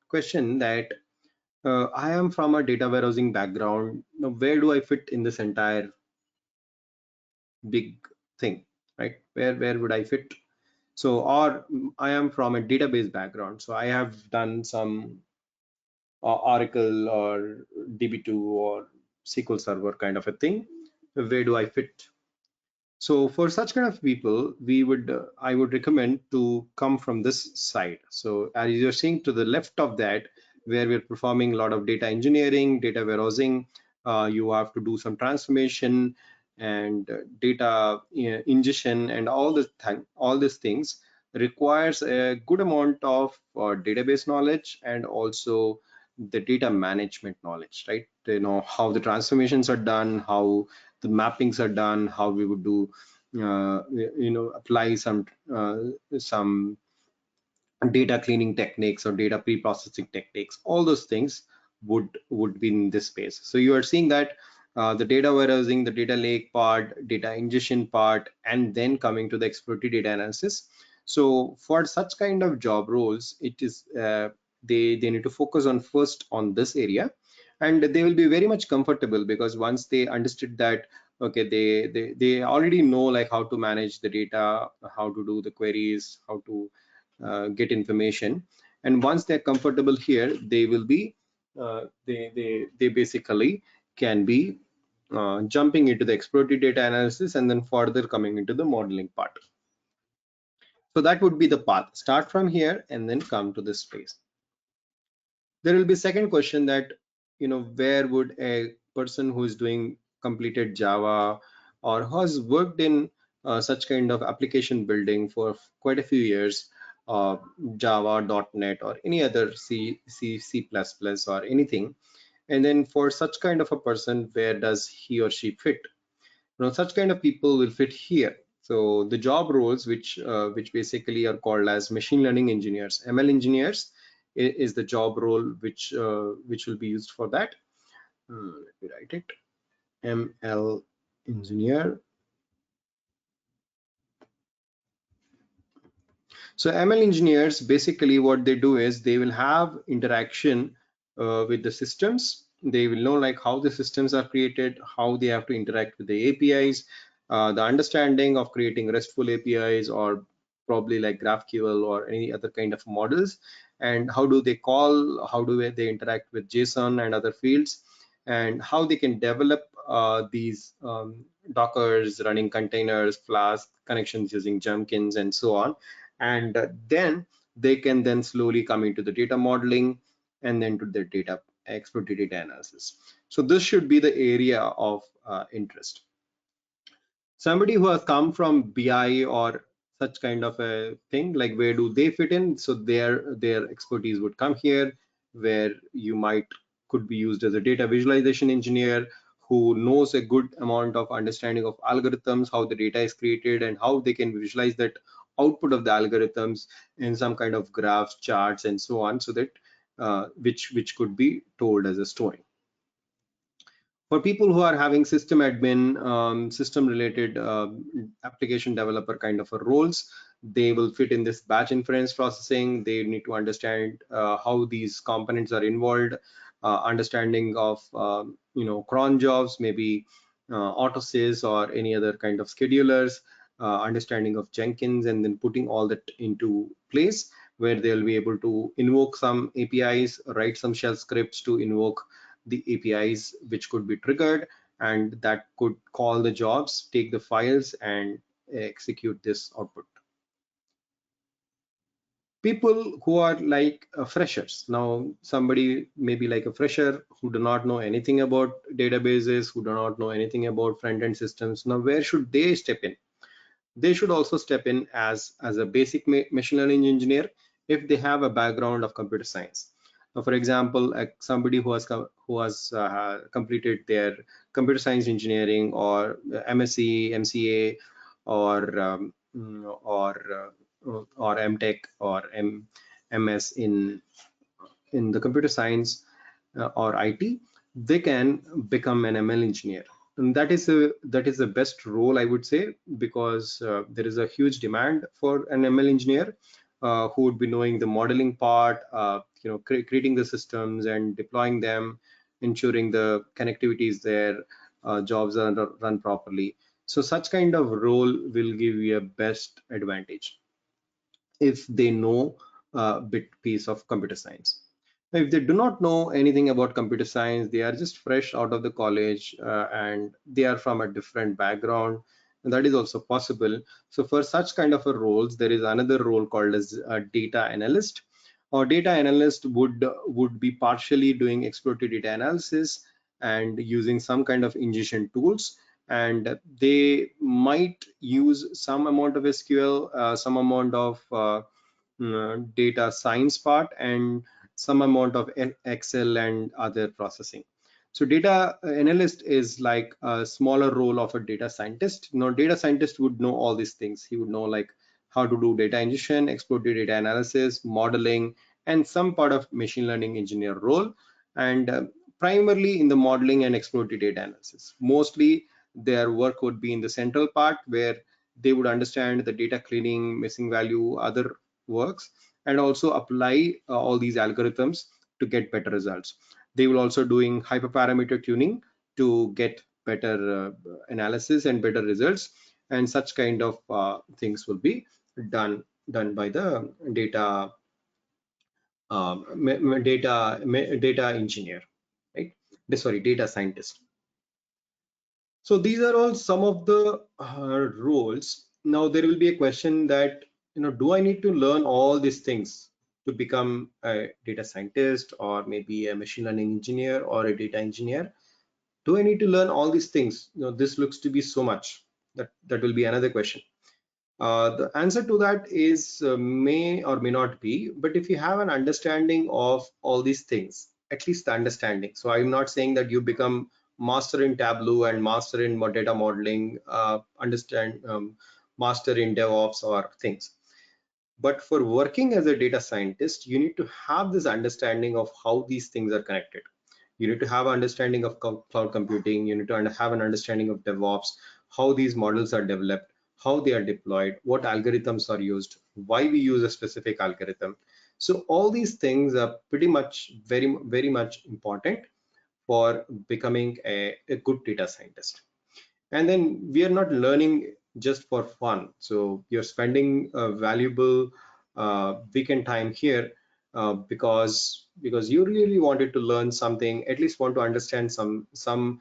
question that I am from a data warehousing background. Now, where do I fit in this entire big thing, right? Where would I fit? So, or I am from a database background. So I have done some Oracle or DB2 or SQL Server kind of a thing. Where do I fit? So for such kind of people, I would recommend to come from this side. So as you're seeing to the left of that, where we're performing a lot of data engineering, data warehousing, you have to do some transformation and data ingestion, and all these things requires a good amount of database knowledge and also the data management knowledge, right? You know how the transformations are done, how the mappings are done, how we would do apply some data cleaning techniques or data pre-processing techniques. All those things would be in this space. So you are seeing that the data warehousing, the data lake part, data ingestion part, and then coming to the exploratory data analysis. So for such kind of job roles, it is they need to focus on first on this area, and they will be very much comfortable because once they understood that, okay, they already know like how to manage the data, how to do the queries, how to get information. And once they're comfortable here, they will be they basically can be jumping into the exploratory data analysis and then further coming into the modeling part. So that would be the path. Start from here and then come to this place. There will be second question that, where would a person who is doing completed Java or who has worked in such kind of application building for quite a few years, uh, Java, .NET, or any other C++ or anything, and then for such kind of a person, where does he or she fit? Such kind of people will fit here. So the job roles which basically are called as machine learning engineers, ML engineers, is the job role which will be used for that. Let me write it. ML engineer. So ML engineers, basically what they do is they will have interaction with the systems. They will know like how the systems are created, how they have to interact with the APIs, the understanding of creating RESTful APIs or probably like GraphQL or any other kind of models, and how do they call, how do they interact with JSON and other fields, and how they can develop these Dockers, running containers, Flask connections using Jenkins, and so on. And then they can then slowly come into the data modeling and then to the data exploratory data analysis. So this should be the area of interest. Somebody who has come from BI or such kind of a thing, like where do they fit in? So their expertise would come here, where you might could be used as a data visualization engineer who knows a good amount of understanding of algorithms, how the data is created, and how they can visualize that output of the algorithms in some kind of graphs, charts, and so on, so that which could be told as a story. For people who are having system admin, system related application developer kind of a roles, they will fit in this batch inference processing. They need to understand how these components are involved, understanding of cron jobs, maybe autosys or any other kind of schedulers, understanding of Jenkins, and then putting all that into place where they'll be able to invoke some APIs, write some shell scripts to invoke the APIs which could be triggered, and that could call the jobs, take the files, and execute this output. People who are like freshers. Now, somebody maybe like a fresher who do not know anything about databases, who do not know anything about front-end systems. Now, where should they step in? They should also step in as a basic machine learning engineer if they have a background of computer science. Now, for example, somebody who has completed their computer science engineering or MSc, MCA, or or MTech or MS in the computer science or IT, they can become an ML engineer. And that is the best role, I would say, because there is a huge demand for an ML engineer who would be knowing the modeling part, creating the systems and deploying them, ensuring the connectivity is there, jobs are run properly. So such kind of role will give you a best advantage if they know a bit piece of computer science. Now, if they do not know anything about computer science, they are just fresh out of the college and they are from a different background, and that is also possible. So for such kind of a roles, there is another role called as a data analyst. Or data analyst would be partially doing exploratory data analysis and using some kind of ingestion tools, and they might use some amount of SQL, some amount of data science part, and some amount of Excel and other processing. So data analyst is like a smaller role of a data scientist. Now, data scientist would know all these things. He would know like how to do data ingestion, exploratory data analysis, modeling, and some part of machine learning engineer role, and primarily in the modeling and exploratory data analysis. Mostly their work would be in the central part where they would understand the data cleaning, missing value, other works, and also apply all these algorithms to get better results. They will also doing hyperparameter tuning to get better analysis and better results, and such kind of things will be done by the data engineer, right? Sorry, data scientist. So these are all some of the roles. Now there will be a question that, do I need to learn all these things to become a data scientist or maybe a machine learning engineer or a data engineer? Do I need to learn all these things? This looks to be so much. That will be another question. The answer to that is may or may not be, but if you have an understanding of all these things, at least the understanding. So I'm not saying that you become master in Tableau and master in data modeling, master in DevOps or things. But for working as a data scientist, you need to have this understanding of how these things are connected. You need to have an understanding of cloud computing. You need to have an understanding of DevOps, how these models are developed, how they are deployed, what algorithms are used, why we use a specific algorithm. So all these things are pretty much very much important for becoming a good data scientist. And then we are not learning just for fun. So you're spending a valuable weekend time here because you really wanted to learn something, at least want to understand some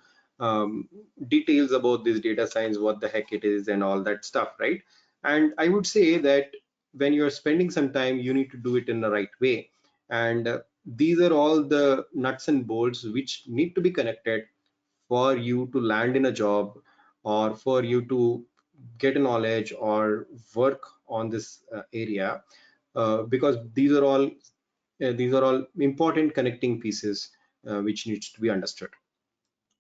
details about this data science, what the heck it is and all that stuff, right? And I would say that when you're spending some time, you need to do it in the right way. And these are all the nuts and bolts which need to be connected for you to land in a job or for you to get a knowledge or work on this area, because these are all important connecting pieces which needs to be understood.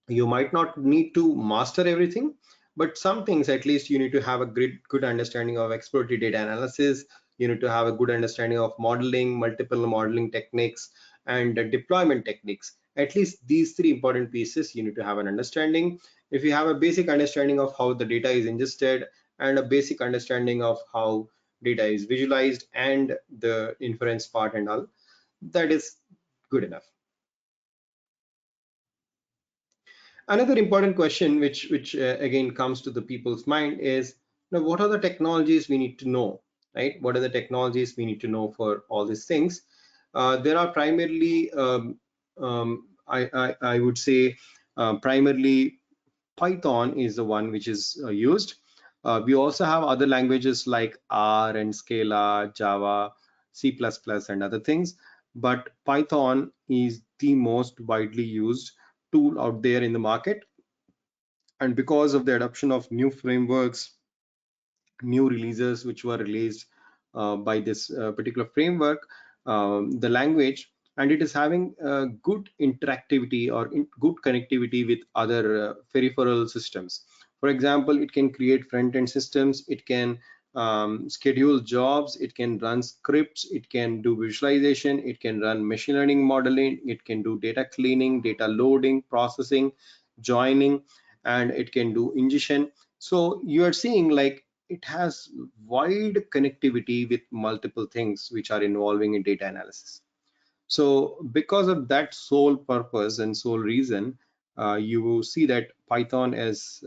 You might not need to master everything, but some things at least you need to have a good understanding of exploratory data analysis. You need to have a good understanding of modeling, multiple modeling techniques, and deployment techniques. At least these three important pieces you need to have an understanding. If you have a basic understanding of how the data is ingested and a basic understanding of how data is visualized and the inference part and all, that is good enough. Another important question which again comes to the people's mind is, what are the technologies we need to know, right? What are the technologies we need to know for all these things? There are primarily I would say primarily Python is the one which is used. We also have other languages like R and Scala, Java, C++, and other things, but Python is the most widely used tool out there in the market. And because of the adoption of new frameworks, new releases which were released by this particular framework, the language, and it is having good interactivity or good connectivity with other peripheral systems. For example, it can create front-end systems, it can schedule jobs, it can run scripts, it can do visualization, it can run machine learning modeling, it can do data cleaning, data loading, processing, joining, and it can do ingestion. So you are seeing like it has wide connectivity with multiple things which are involving in data analysis. So because of that sole purpose and sole reason, you will see that Python is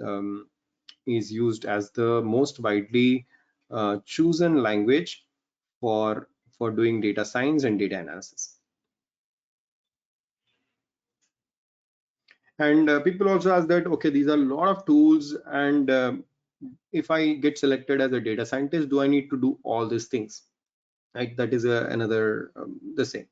used as the most widely chosen language for doing data science and data analysis. And people also ask that, okay, these are a lot of tools, and if I get selected as a data scientist, do I need to do all these things? Right, that is another the same.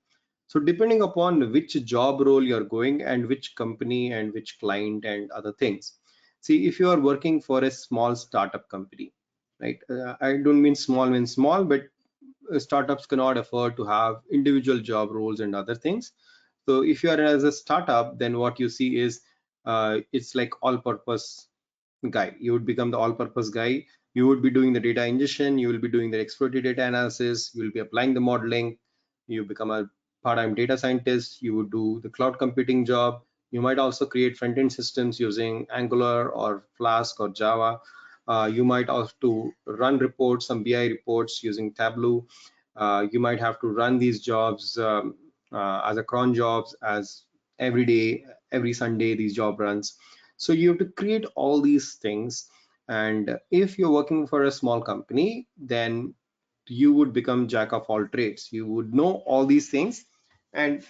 So depending upon which job role you're going and which company and which client and other things. See, if you are working for a small startup company, right? I don't mean small, but startups cannot afford to have individual job roles and other things. So if you are as a startup, then what you see is it's like all-purpose guy. You would become the all-purpose guy You would be doing the data ingestion, you will be doing the exploratory data analysis, you will be applying the modeling, you become a part-time data scientist, you would do the cloud computing job. You might also create front-end systems using Angular or Flask or Java. You might also run reports, some BI reports using Tableau. You might have to run these jobs as a cron jobs, as every day, every Sunday, these job runs. So you have to create all these things. And if you're working for a small company, then you would become jack of all trades. You would know all these things, and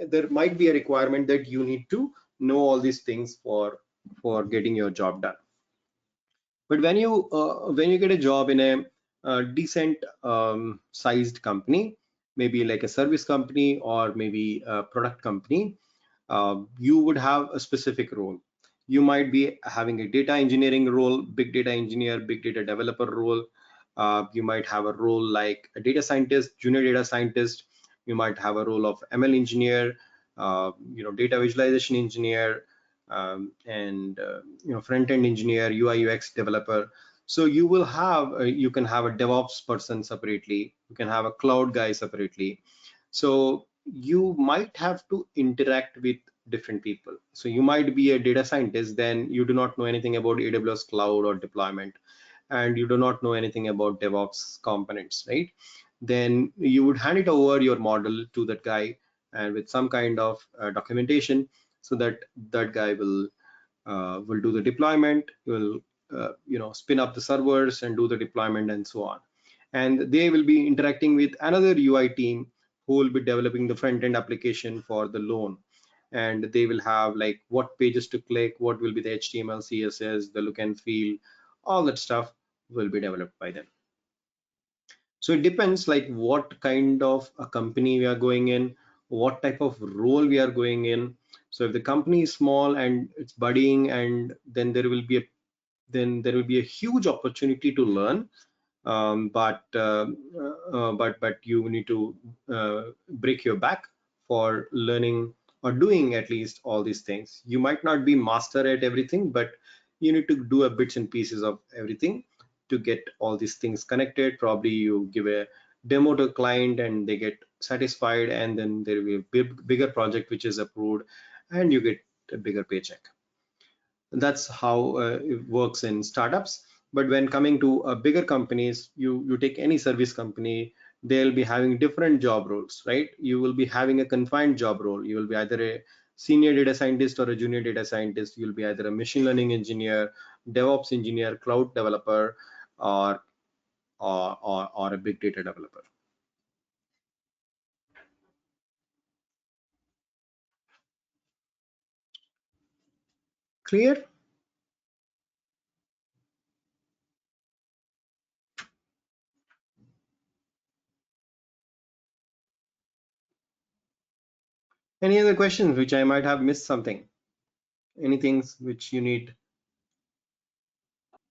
there might be a requirement that you need to know all these things for getting your job done. But when you get a job in a decent sized company, maybe like a service company or maybe a product company, you would have a specific role. You might be having a data engineering role, big data engineer, big data developer role. You might have a role like a data scientist, junior data scientist. You might have a role of ML engineer, data visualization engineer, and front-end engineer, UI UX developer. So you will have you can have a DevOps person separately. You can have a cloud guy separately. So you might have to interact with different people. So you might be a data scientist, then you do not know anything about AWS cloud or deployment, and you do not know anything about DevOps components, right? Then you would hand it over your model to that guy, and with some kind of documentation, so that that guy will do the deployment, will spin up the servers and do the deployment and so on. And they will be interacting with another UI team who will be developing the front end application for the loan. And they will have like what pages to click, what will be the HTML, CSS, the look and feel, all that stuff will be developed by them. So it depends like what kind of a company we are going in, what type of role we are going in. So if the company is small and it's budding, and then there will be a huge opportunity to learn, but you need to break your back for learning or doing at least all these things. You might not be master at everything, but you need to do a bits and pieces of everything to get all these things connected. Probably you give a demo to a client and they get satisfied, and then there will be a bigger project which is approved, and you get a bigger paycheck. That's how it works in startups. But when coming to bigger companies, you take any service company, they'll be having different job roles, right? You will be having a confined job role. You will be either a senior data scientist or a junior data scientist. You'll be either a machine learning engineer, DevOps engineer, cloud developer, or or a big data developer. Clear? Any other questions which I might have missed something? Anything which you need?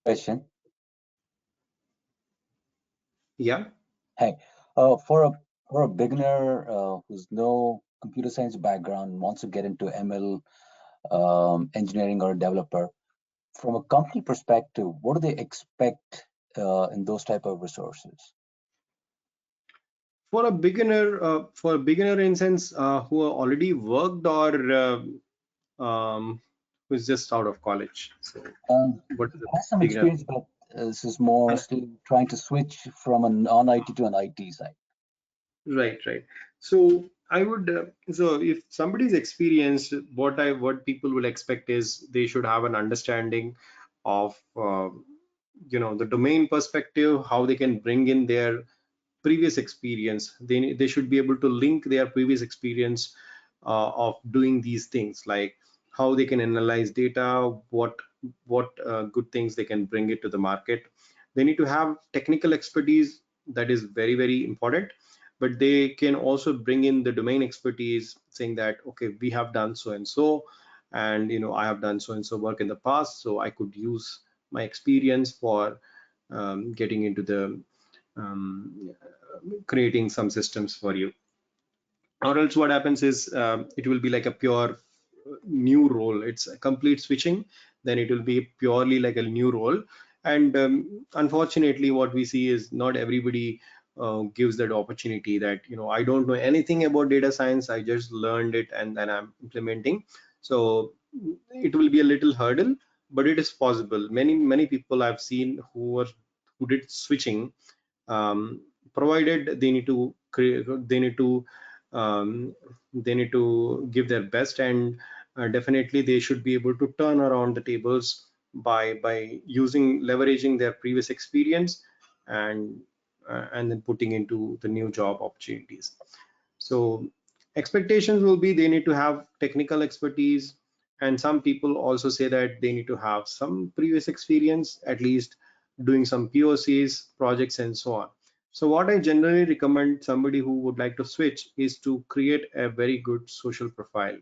Question. Yeah. Hey, for a beginner who's no computer science background, wants to get into ML engineering or a developer, from a company perspective, what do they expect in those type of resources? For a beginner in sense who are already worked, or who's just out of college. So what is the Has some beginner? experience, but this is more still trying to switch from a non-IT to an IT side. Right. So I would so if somebody's experienced, what people will expect is they should have an understanding of the domain perspective, how they can bring in their previous experience. They should be able to link their previous experience of doing these things, like how they can analyze data, what good things they can bring it to the market. They need to have technical expertise, that is very, very important, but they can also bring in the domain expertise, saying that okay, we have done so and so, and I have done so and so work in the past, so I could use my experience for getting into the um, creating some systems for you. Or else what happens is it will be like a pure new role. It's a complete switching. Then it will be purely like a new role, And unfortunately, what we see is not everybody gives that opportunity, that I don't know anything about data science, I just learned it and then I'm implementing. So it will be a little hurdle, but it is possible. Many people I've seen who did switching, um, provided they need to create, um, they need to give their best, and definitely they should be able to turn around the tables by using leveraging their previous experience, and then putting into the new job opportunities. So expectations will be they need to have technical expertise, and some people also say that they need to have some previous experience, at least doing some POCs, projects, and so on. So what I generally recommend somebody who would like to switch is to create a very good social profile.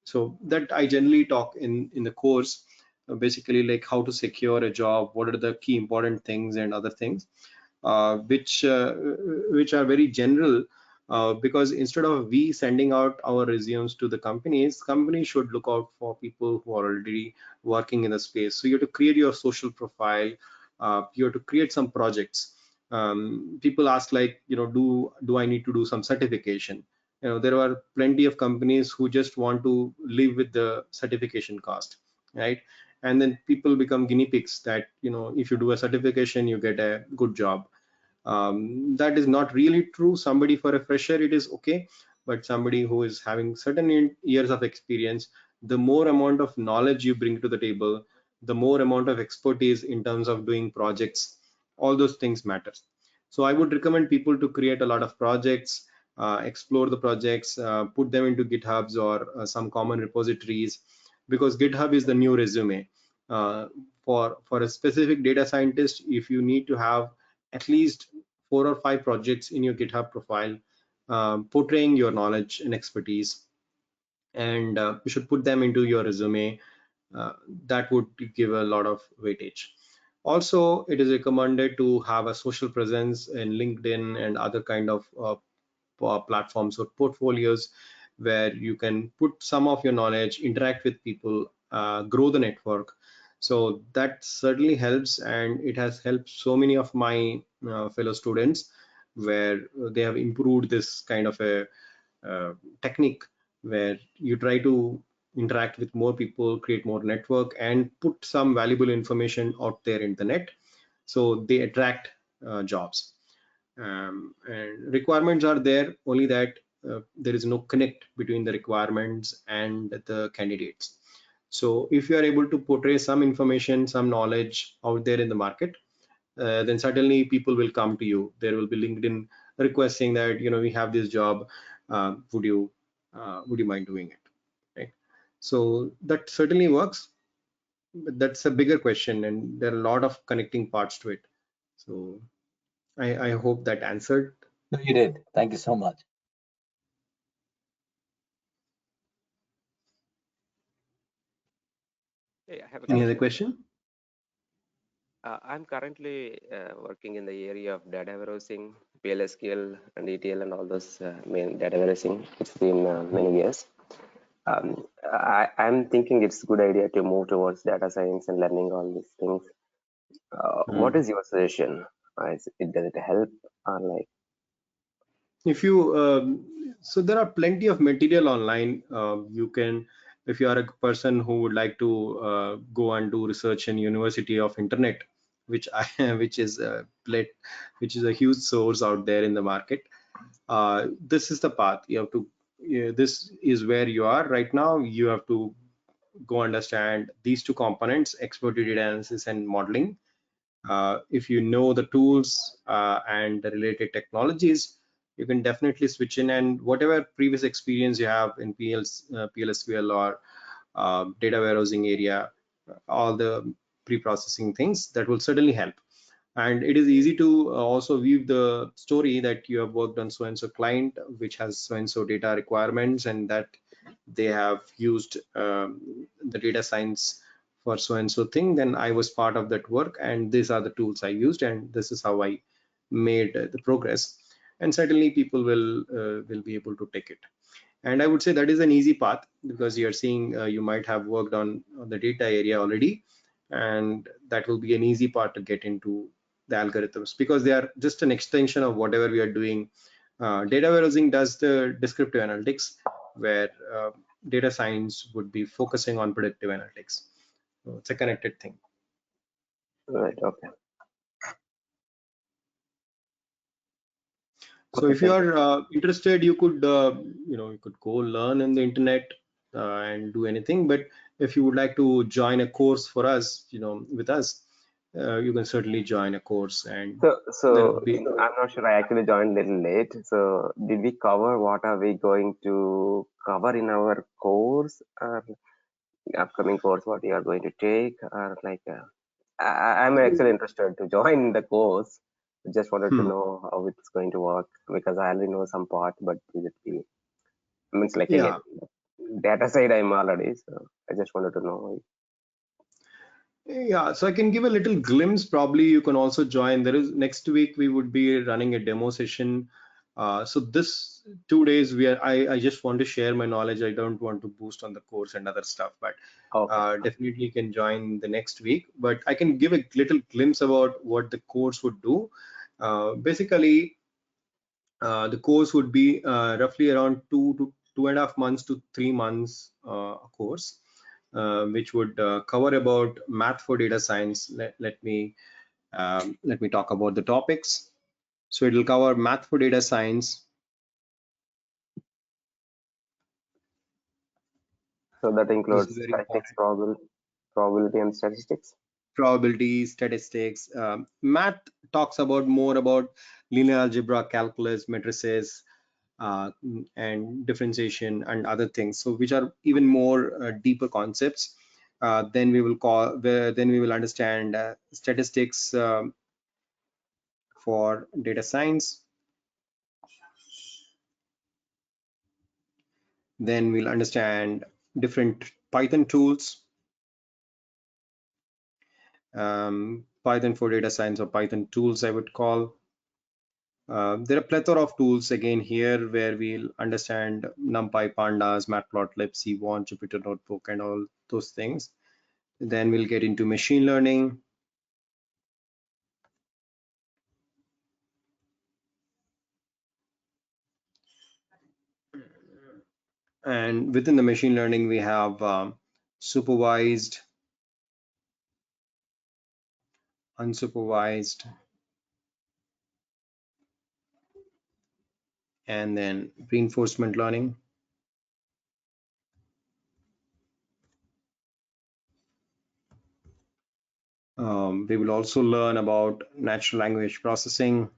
So that I generally talk in the course, basically like how to secure a job, what are the key important things and other things, which are very general, because instead of we sending out our resumes to the companies should look out for people who are already working in the space. So you have to create your social profile, you have to create some projects. People ask, like, do I need to do some certification? There are plenty of companies who just want to live with the certification cost, right? And then people become guinea pigs, that if you do a certification you get a good job. That is not really true. Somebody, for a fresher it is okay, but somebody who is having certain years of experience, the more amount of knowledge you bring to the table, the more amount of expertise in terms of doing projects, all those things matters. So I would recommend people to create a lot of projects, explore the projects, put them into GitHubs or some common repositories, because GitHub is the new resume. For a specific data scientist, if you need to have at least 4 or 5 projects in your GitHub profile, portraying your knowledge and expertise, and you should put them into your resume. That would give a lot of weightage. Also, it is recommended to have a social presence in LinkedIn and other kind of platforms or portfolios, where you can put some of your knowledge, interact with people, grow the network. So that certainly helps, and it has helped so many of my fellow students, where they have improved this kind of a uh, technique, where you try to interact with more people, create more network, and put some valuable information out there in the net, so they attract jobs. And requirements are there, only that there is no connect between the requirements and the candidates. So if you are able to portray some information, some knowledge out there in the market, then certainly people will come to you. There will be LinkedIn requesting that, we have this job, would you mind doing it, right? So that certainly works, but that's a bigger question, and there are a lot of connecting parts to it. So I hope that answered. No, you did. Thank you so much. Hey, I have a Any other question. question? I'm currently working in the area of data warehousing, PLSQL, and ETL, and all those main data warehousing. It's been many years. I'm thinking it's a good idea to move towards data science and learning all these things. What is your suggestion? Does it help, or like? If you So there are plenty of material online. You can, if you are a person who would like to go and do research in University of Internet, which I which is which is a huge source out there in the market. This is the path you have to. This is where you are right now. You have to go understand these two components: expert data analysis and modeling. If you know the tools and the related technologies, you can definitely switch in, and whatever previous experience you have in PLSQL or data warehousing area, all the pre-processing things, that will certainly help. And it is easy to also view the story that you have worked on so and so client which has so and so data requirements, and that they have used the data science for so and so thing, then I was part of that work, and these are the tools I used, and this is how I made the progress. And certainly people will be able to take it. And I would say that is an easy path, because you're seeing you might have worked on the data area already, and that will be an easy part to get into the algorithms because they are just an extension of whatever we are doing. Data warehousing does the descriptive analytics, where data science would be focusing on predictive analytics. So it's a connected thing. Right. Okay. So Okay, if you thank you. are interested, you could you could go learn in the internet and do anything. But if you would like to join a course for us, with us, you can certainly join a course, and there So would be. I'm not sure. I actually joined a little late. So did we cover what are we going to cover in our course, or upcoming course? What you are going to take, or like? I'm actually interested to join the course. Just wanted to Hmm. know how it's going to work because I already know some part, but is it the, I mean, it's like Yeah. again, data side I'm already, so I just wanted to know. Yeah, so I can give a little glimpse. Probably you can also join. There is next week we would be running a demo session. So this 2 days I just want to share my knowledge. I don't want to boost on the course and other stuff, but Okay. definitely you can join the next week. But I can give a little glimpse about what the course would do. Basically, the course would be roughly around 2.5 months to 3 months course, which would cover about math for data science. Let me talk about the topics. So it will cover math for data science. So that This includes is very statistics, important. probability, and statistics. Probability, statistics. Math talks about more about linear algebra, calculus, matrices, and differentiation and other things, so which are even more deeper concepts. Then we will understand statistics for data science. Then we'll understand different Python tools, Python for data science, or Python tools I would call. There are plethora of tools again here where we'll understand NumPy, Pandas, Matplotlib, C1, Jupyter Notebook, and all those things. Then we'll get into machine learning. And within the machine learning, we have supervised, unsupervised, and then reinforcement learning. We will also learn about natural language processing.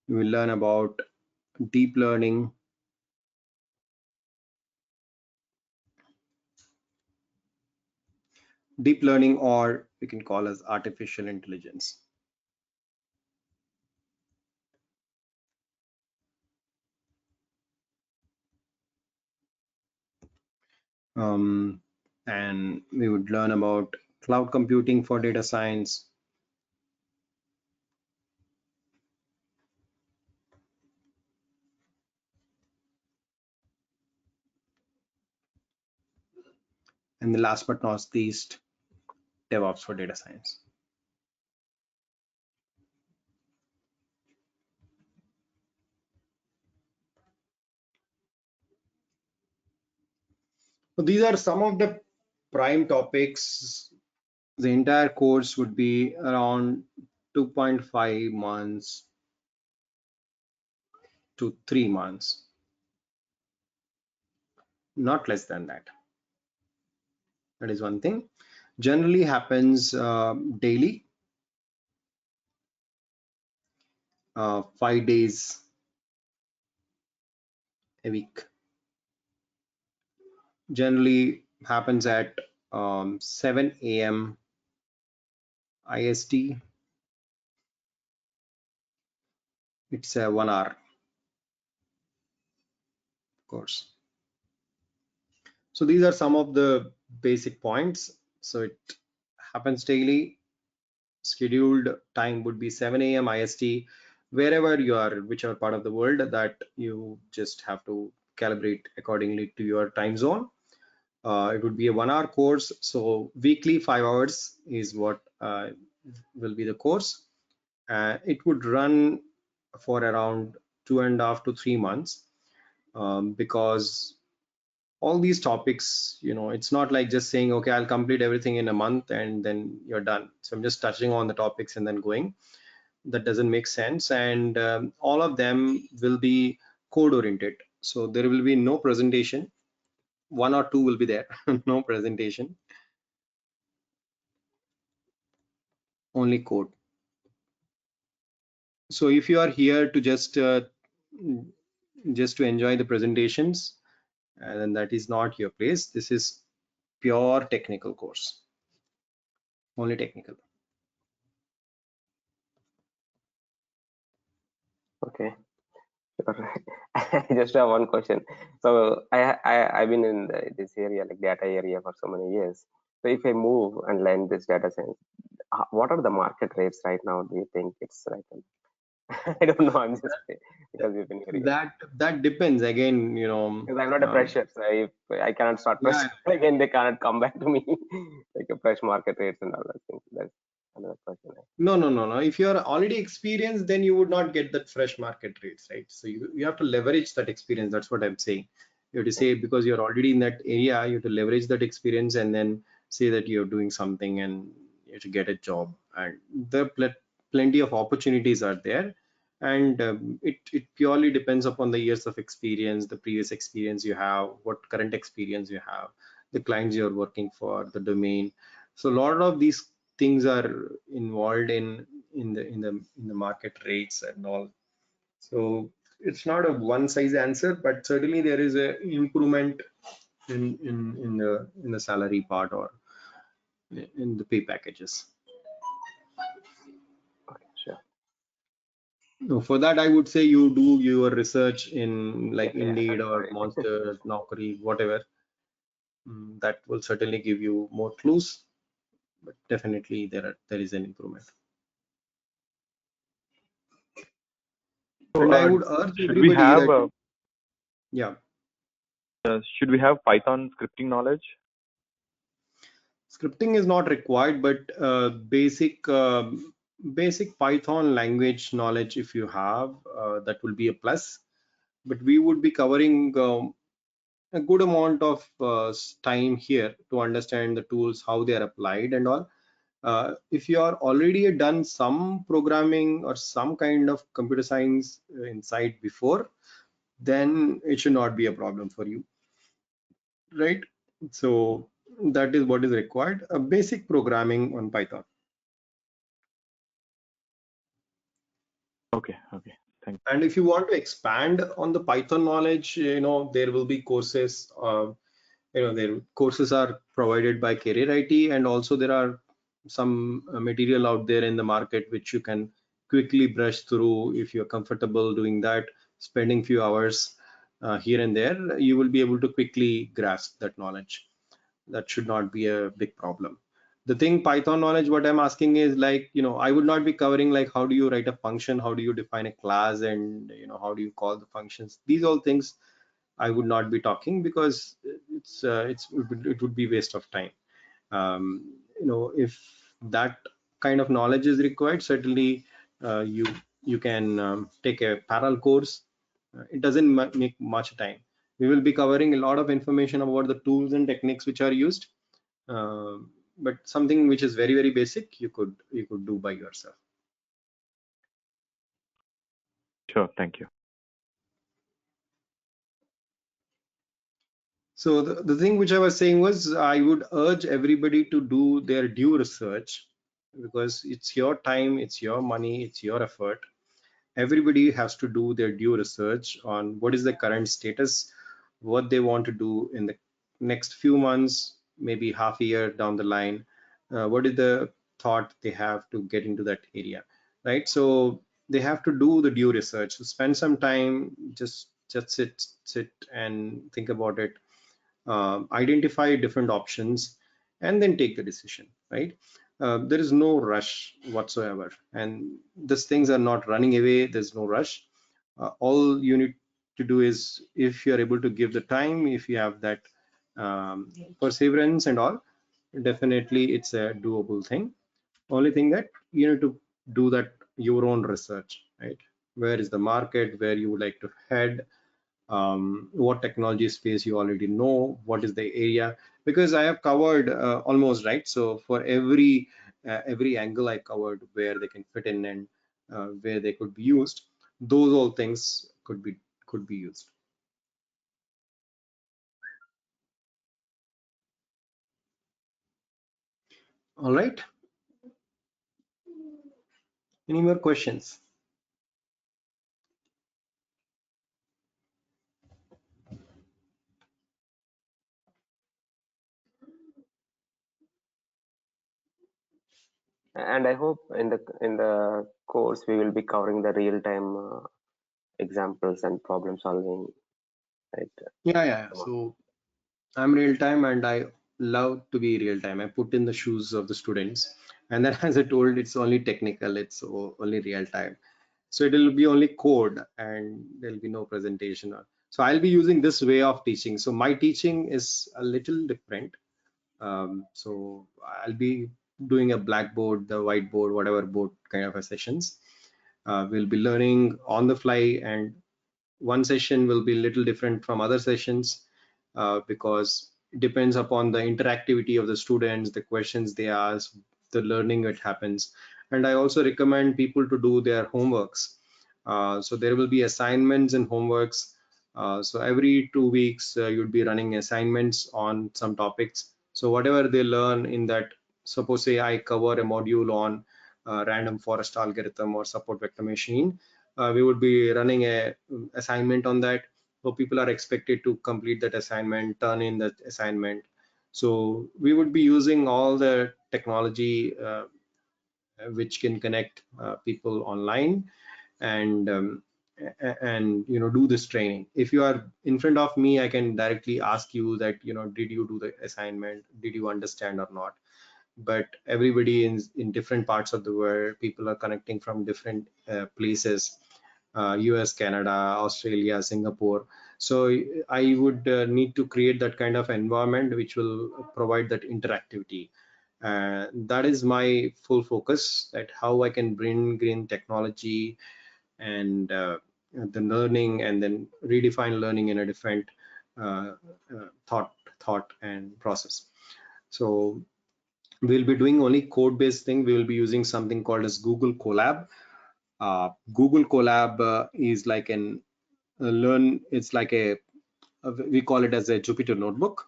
We will learn about deep learning. Deep learning, or we can call as artificial intelligence. And we would learn about cloud computing for data science. And the last but not least, DevOps for data science. So these are some of the prime topics. The entire course would be around 2.5 months to 3 months, not less than that. That is one thing. Generally happens daily, 5 days a week. Generally happens at 7 a.m. IST. It's a 1 hour course. So these are some of the basic points. So it happens daily. Scheduled time would be 7 a.m. IST wherever you are, whichever part of the world, that you just have to calibrate accordingly to your time zone. It would be a 1 hour course, so weekly 5 hours is what will be the course. It would run for around 2.5 to 3 months, because all these topics, it's not like just saying, okay, I'll complete everything in a month and then you're done. So I'm just touching on the topics and then going. That doesn't make sense. And all of them will be code oriented. So there will be no presentation. 1 or 2 will be there, no presentation, only code. So if you are here to just to enjoy the presentations, then that is not your place. This is pure technical course, only technical. Okay. Sure. I just have one question. So I've been in this area, like data area, for so many years. So if I move and learn this data science, what are the market rates right now? Do you think it's like? I don't know. I'm just because we've been here. That depends again, Because I'm not a fresher, so if I cannot start fresh yeah. again, they cannot come back to me like a fresh market rates and all those things. That's another question. No. If you are already experienced, then you would not get that fresh market rates, right? So you have to leverage that experience. That's what I'm saying. You have to say, because you're already in that area, you have to leverage that experience and then say that you're doing something and you have to get a job. And the plenty of opportunities are there. And it purely depends upon the years of experience, the previous experience you have, what current experience you have, the clients you're working for, the domain. So a lot of these things are involved in the market rates and all. So it's not a one size answer, but certainly there is a improvement in the salary part or in the pay packages. Okay, sure. No, for that I would say you do your research in like Yeah, Indeed or sorry. Monster, Naukri, whatever. That will certainly give you more clues, but definitely there is an improvement. So, And I would urge should we everybody have that, yeah. should we have Python scripting knowledge? Scripting is not required, but basic Python language knowledge, if you have, that will be a plus. But we would be covering a good amount of time here to understand the tools, how they are applied and all. If you are already done some programming or some kind of computer science inside before, then it should not be a problem for you, right? So that is what is required, a basic programming on Python. Okay, thank you. And if you want to expand on the Python knowledge, there will be courses. Their courses are provided by Career IT, and also there are some material out there in the market which you can quickly brush through. If you're comfortable doing that, spending few hours here and there, you will be able to quickly grasp that knowledge. That should not be a big problem. The thing, Python knowledge, what I'm asking is like, I would not be covering like how do you write a function, how do you define a class, and how do you call the functions. These all things I would not be talking, because it would be waste of time. If that kind of knowledge is required, certainly you can take a parallel course. It doesn't make much time. We will be covering a lot of information about the tools and techniques which are used, but something which is very, very basic, you could do by yourself. Sure, thank you. So the thing which I was saying was, I would urge everybody to do their due research, because it's your time, it's your money, it's your effort. Everybody has to do their due research on what is the current status, what they want to do in the next few months, maybe half a year down the line, what is the thought they have to get into that area, right? So they have to do the due research. So spend some time, just sit and think about it, identify different options, and then take the decision, right? there is no rush whatsoever, and these things are not running away. There's no rush. All you need to do is, if you're able to give the time, if you have that perseverance and all, definitely it's a doable thing. Only thing that you need to do that your own research, right? Where is the market, where you would like to head, what technology space you already know, what is the area, because I have covered almost, right? So for every angle I covered, where they can fit in and where they could be used, those all things could be used. All right, any more questions? And I hope in the course we will be covering the real-time examples and problem solving, right? Yeah. So I'm real time, and I love to be real time. I put in the shoes of the students, and then as I told, it's only technical, it's only real time. So it will be only code, and there'll be no presentation. So I'll be using this way of teaching. So my teaching is a little different. So I'll be doing a blackboard, the whiteboard, whatever board kind of a sessions. We'll be learning on the fly, and one session will be a little different from other sessions, because it depends upon the interactivity of the students, the questions they ask, the learning that happens. And I also recommend people to do their homeworks. So there will be assignments and homeworks. So every 2 weeks you'll be running assignments on some topics. So whatever they learn in that, suppose say I cover a module on random forest algorithm or support vector machine, we would be running a assignment on that. So people are expected to complete that assignment, turn in that assignment. So we would be using all the technology which can connect people online, and do this training. If you are in front of me, I can directly ask you that, did you do the assignment, did you understand or not? But everybody in different parts of the world, people are connecting from different places, US, Canada, Australia, Singapore. So I would need to create that kind of environment which will provide that interactivity. That is my full focus, that how I can bring green technology and the learning, and then redefine learning in a different uh, thought and process. So we'll be doing only code based thing. We will be using something called as Google Colab. Google Colab is like it's like we call it as a Jupyter notebook,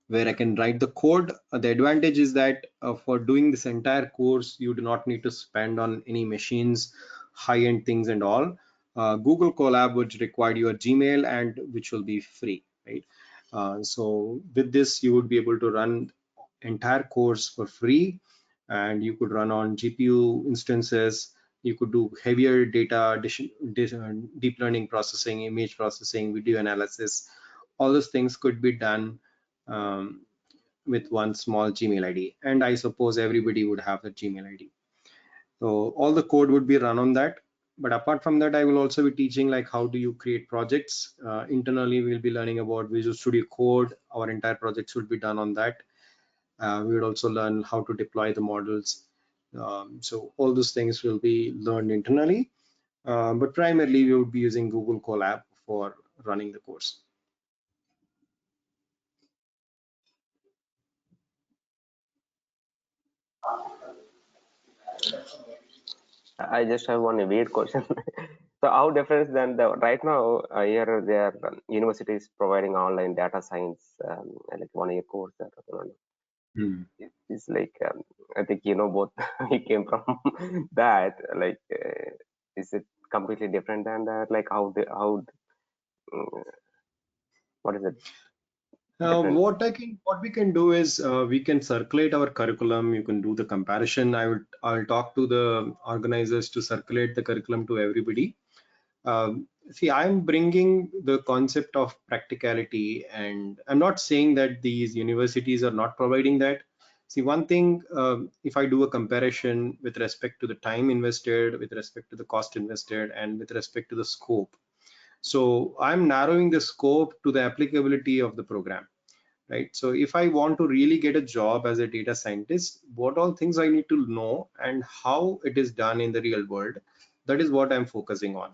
where I can write the code. The advantage is that for doing this entire course, you do not need to spend on any machines, high-end things and all. Google Colab would require your Gmail, and which will be free, right? So with this, you would be able to run entire course for free, and you could run on GPU instances. You could do heavier data, deep learning processing, image processing, video analysis. All those things could be done um, with one small Gmail ID, and I suppose everybody would have a Gmail ID. So all the code would be run on that. But apart from that, I will also be teaching like how do you create projects. Internally, we'll be learning about Visual Studio Code. Our entire projects would be done on that. We would also learn how to deploy the models. So all those things will be learned internally. But primarily, we would be using Google Colab for running the course. I just have one weird question. So how different than the right now here their universities providing online data science like 1 year course that it's like I think both we came from that, like is it completely different than that, like uh, what is it different? What we can do is we can circulate our curriculum. You can do the comparison. I'll talk to the organizers to circulate the curriculum to everybody. See, I'm bringing the concept of practicality, and I'm not saying that these universities are not providing that. See, one thing, if I do a comparison with respect to the time invested, with respect to the cost invested, and with respect to the scope. So I'm narrowing the scope to the applicability of the program, right? So if I want to really get a job as a data scientist, what all things I need to know and how it is done in the real world, that is what I'm focusing on.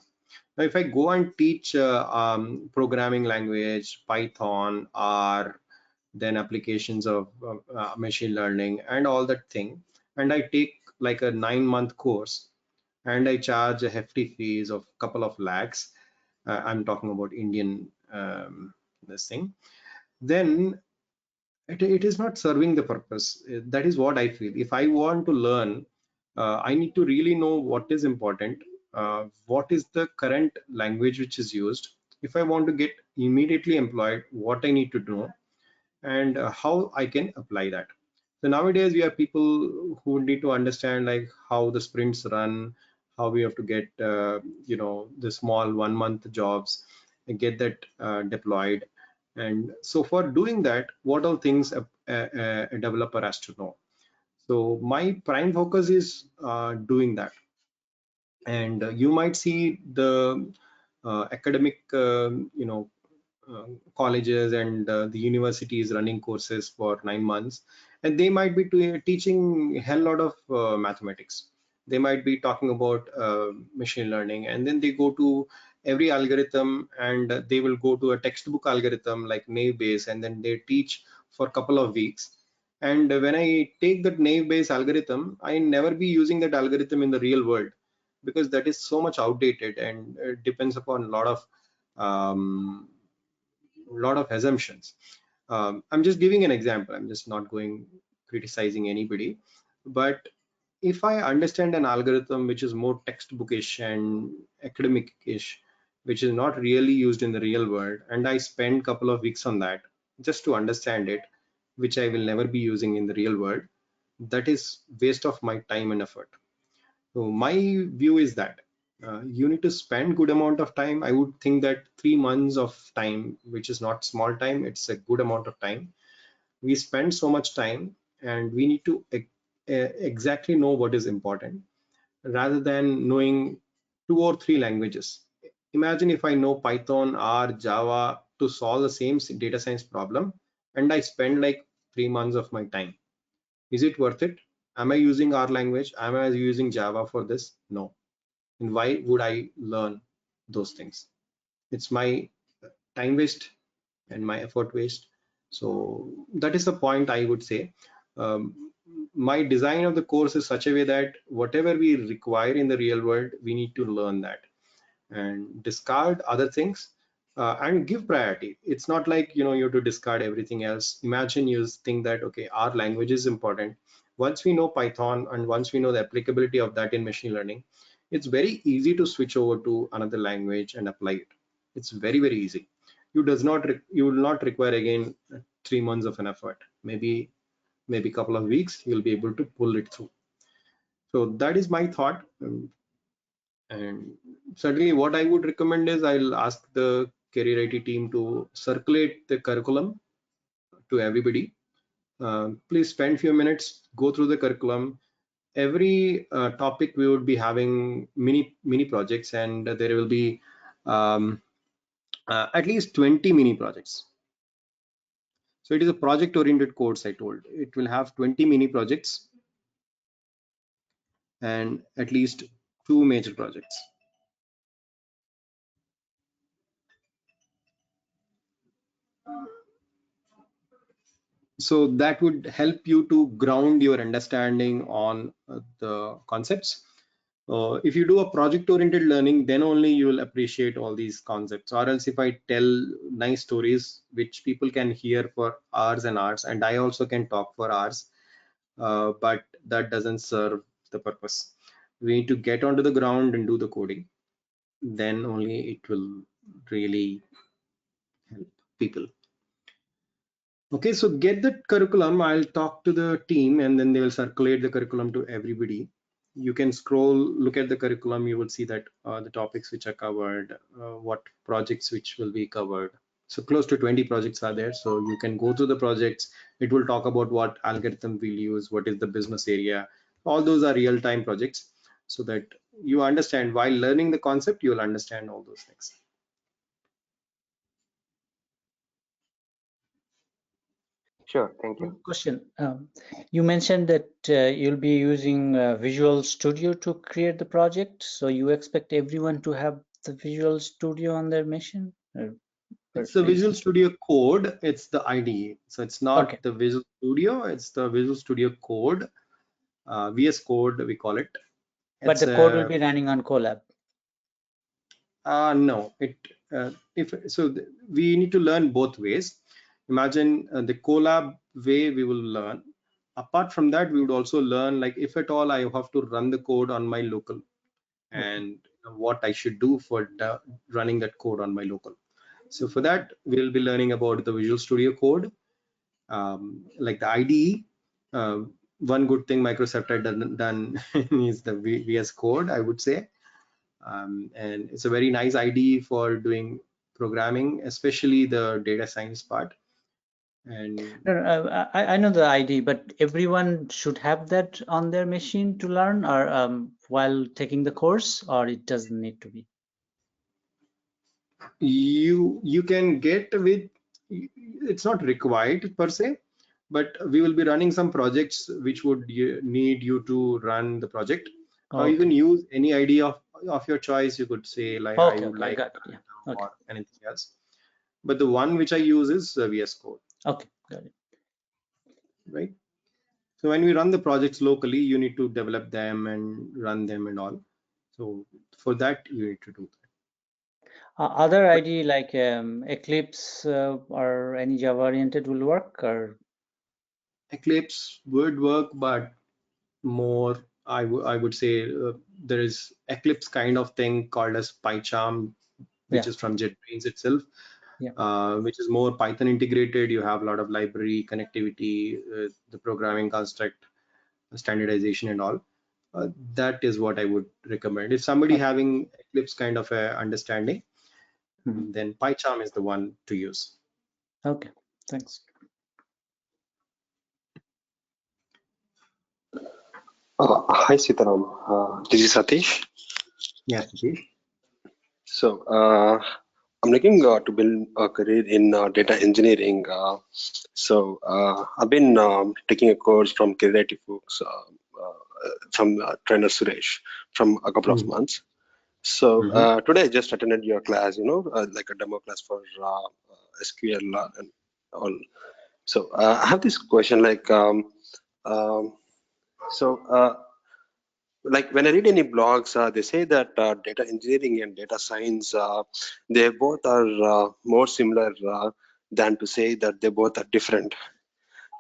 Now, if I go and teach programming language, Python, R, then applications of machine learning and all that thing, and I take like a 9-month course and I charge a hefty fees of couple of lakhs, I'm talking about Indian this thing, then it is not serving the purpose. That is what I feel. If I want to learn, I need to really know what is important, what is the current language which is used. If I want to get immediately employed, what I need to know, and how I can apply that. So nowadays we have people who need to understand like how the sprints run, how we have to get the small 1-month jobs and get that deployed. And so for doing that, what all things a developer has to know. So my prime focus is doing that. And you might see the academic colleges and the universities running courses for 9 months, and they might be teaching a hell lot of mathematics. They might be talking about machine learning, and then they go to every algorithm, and they will go to a textbook algorithm like naive Bayes, and then they teach for a couple of weeks. And when I take that naive Bayes algorithm, I never be using that algorithm in the real world, because that is so much outdated and it depends upon a um, lot of assumptions. I'm just giving an example. I'm just not going criticizing anybody. But if I understand an algorithm which is more textbookish and academic-ish, which is not really used in the real world, and I spend a couple of weeks on that just to understand it, which I will never be using in the real world, that is waste of my time and effort. So my view is that you need to spend good amount of time. I would think that 3 months of time, which is not small time, it's a good amount of time. We spend so much time, and we need to exactly know what is important rather than knowing 2 or 3 languages. Imagine if I know Python or Java to solve the same data science problem, and I spend like 3 months of my time. Is it worth it? Am I using R language? Am I using Java for this? No. And why would I learn those things? It's my time waste and my effort waste. So that is the point I would say. My design of the course is such a way that whatever we require in the real world, we need to learn that and discard other things and give priority. It's not like you have to discard everything else. Imagine you think that okay, our language is important. Once we know Python and once we know the applicability of that in machine learning, it's very easy to switch over to another language and apply it. It's very easy. You will not require again 3 months of an effort. Maybe a couple of weeks you'll be able to pull it through. So that is my thought. And certainly what I would recommend is I'll ask the career IT team to circulate the curriculum to everybody. Please spend few minutes, go through the curriculum. Every topic we would be having mini projects, and there will be at least 20 mini projects. So it is a project oriented course. I told it will have 20 mini projects and at least 2 major projects. So that would help you to ground your understanding on the concepts. If you do a project oriented learning, then only you will appreciate all these concepts. Or else if I tell nice stories which people can hear for hours and hours, and I also can talk for hours, but that doesn't serve the purpose. We need to get onto the ground and do the coding. Then only it will really help people. Okay, so get the curriculum. I'll talk to the team and then they will circulate the curriculum to everybody. You can scroll, look at the curriculum. You will see that the topics which are covered, what projects which will be covered. So close to 20 projects are there. So you can go through the projects. It will talk about what algorithm we'll use, what is the business area. All those are real-time projects, so that you understand while learning the concept, you will understand all those things. Sure, thank you. Question. You mentioned that you'll be using Visual Studio to create the project. So you expect everyone to have the Visual Studio on their machine? It's the Visual Studio Code. It's the IDE. So it's not Okay. the Visual Studio. It's the Visual Studio Code. VS Code, we call it. But It's the code will be running on Colab. No, we need to learn both ways. Imagine the Colab way we will learn. Apart from that, we would also learn, like, if at all I have to run the code on my local, and what I should do for running that code on my local. So for that, we'll be learning about the Visual Studio Code, like the IDE. One good thing Microsoft had done is the VS Code, I would say. And it's a very nice IDE for doing programming, especially the data science part. And I know the ID, but everyone should have that on their machine to learn, or while taking the course, or it doesn't need to be. you can get with, it's not required per se, but we will be running some projects which would need you to run the project. You can use any idea of your choice. You could say, like, I would like got it. Yeah. or anything else. But the one which I use is VS Code. Okay, got it. Right. So when we run the projects locally, you need to develop them and run them and all. So for that, you need to do that. Other ID like Eclipse or any Java oriented will work, or Eclipse would work, but more, I would say there is Eclipse kind of thing called as PyCharm, which is from JetBrains itself, which is more Python integrated. You have a lot of library connectivity, the programming construct, standardization and all. That is what I would recommend. If somebody having Eclipse kind of a understanding, then PyCharm is the one to use. Okay, thanks. Hi, Sitaram. This is Satish. Yeah, Satish. So I'm looking to build a career in data engineering. I've been taking a course from Creative Books from trainer Suresh from a couple of months. So today I just attended your class, like a demo class for SQL and all. So I have this question, like, like when I read any blogs, they say that data engineering and data science, they both are more similar than to say that they both are different.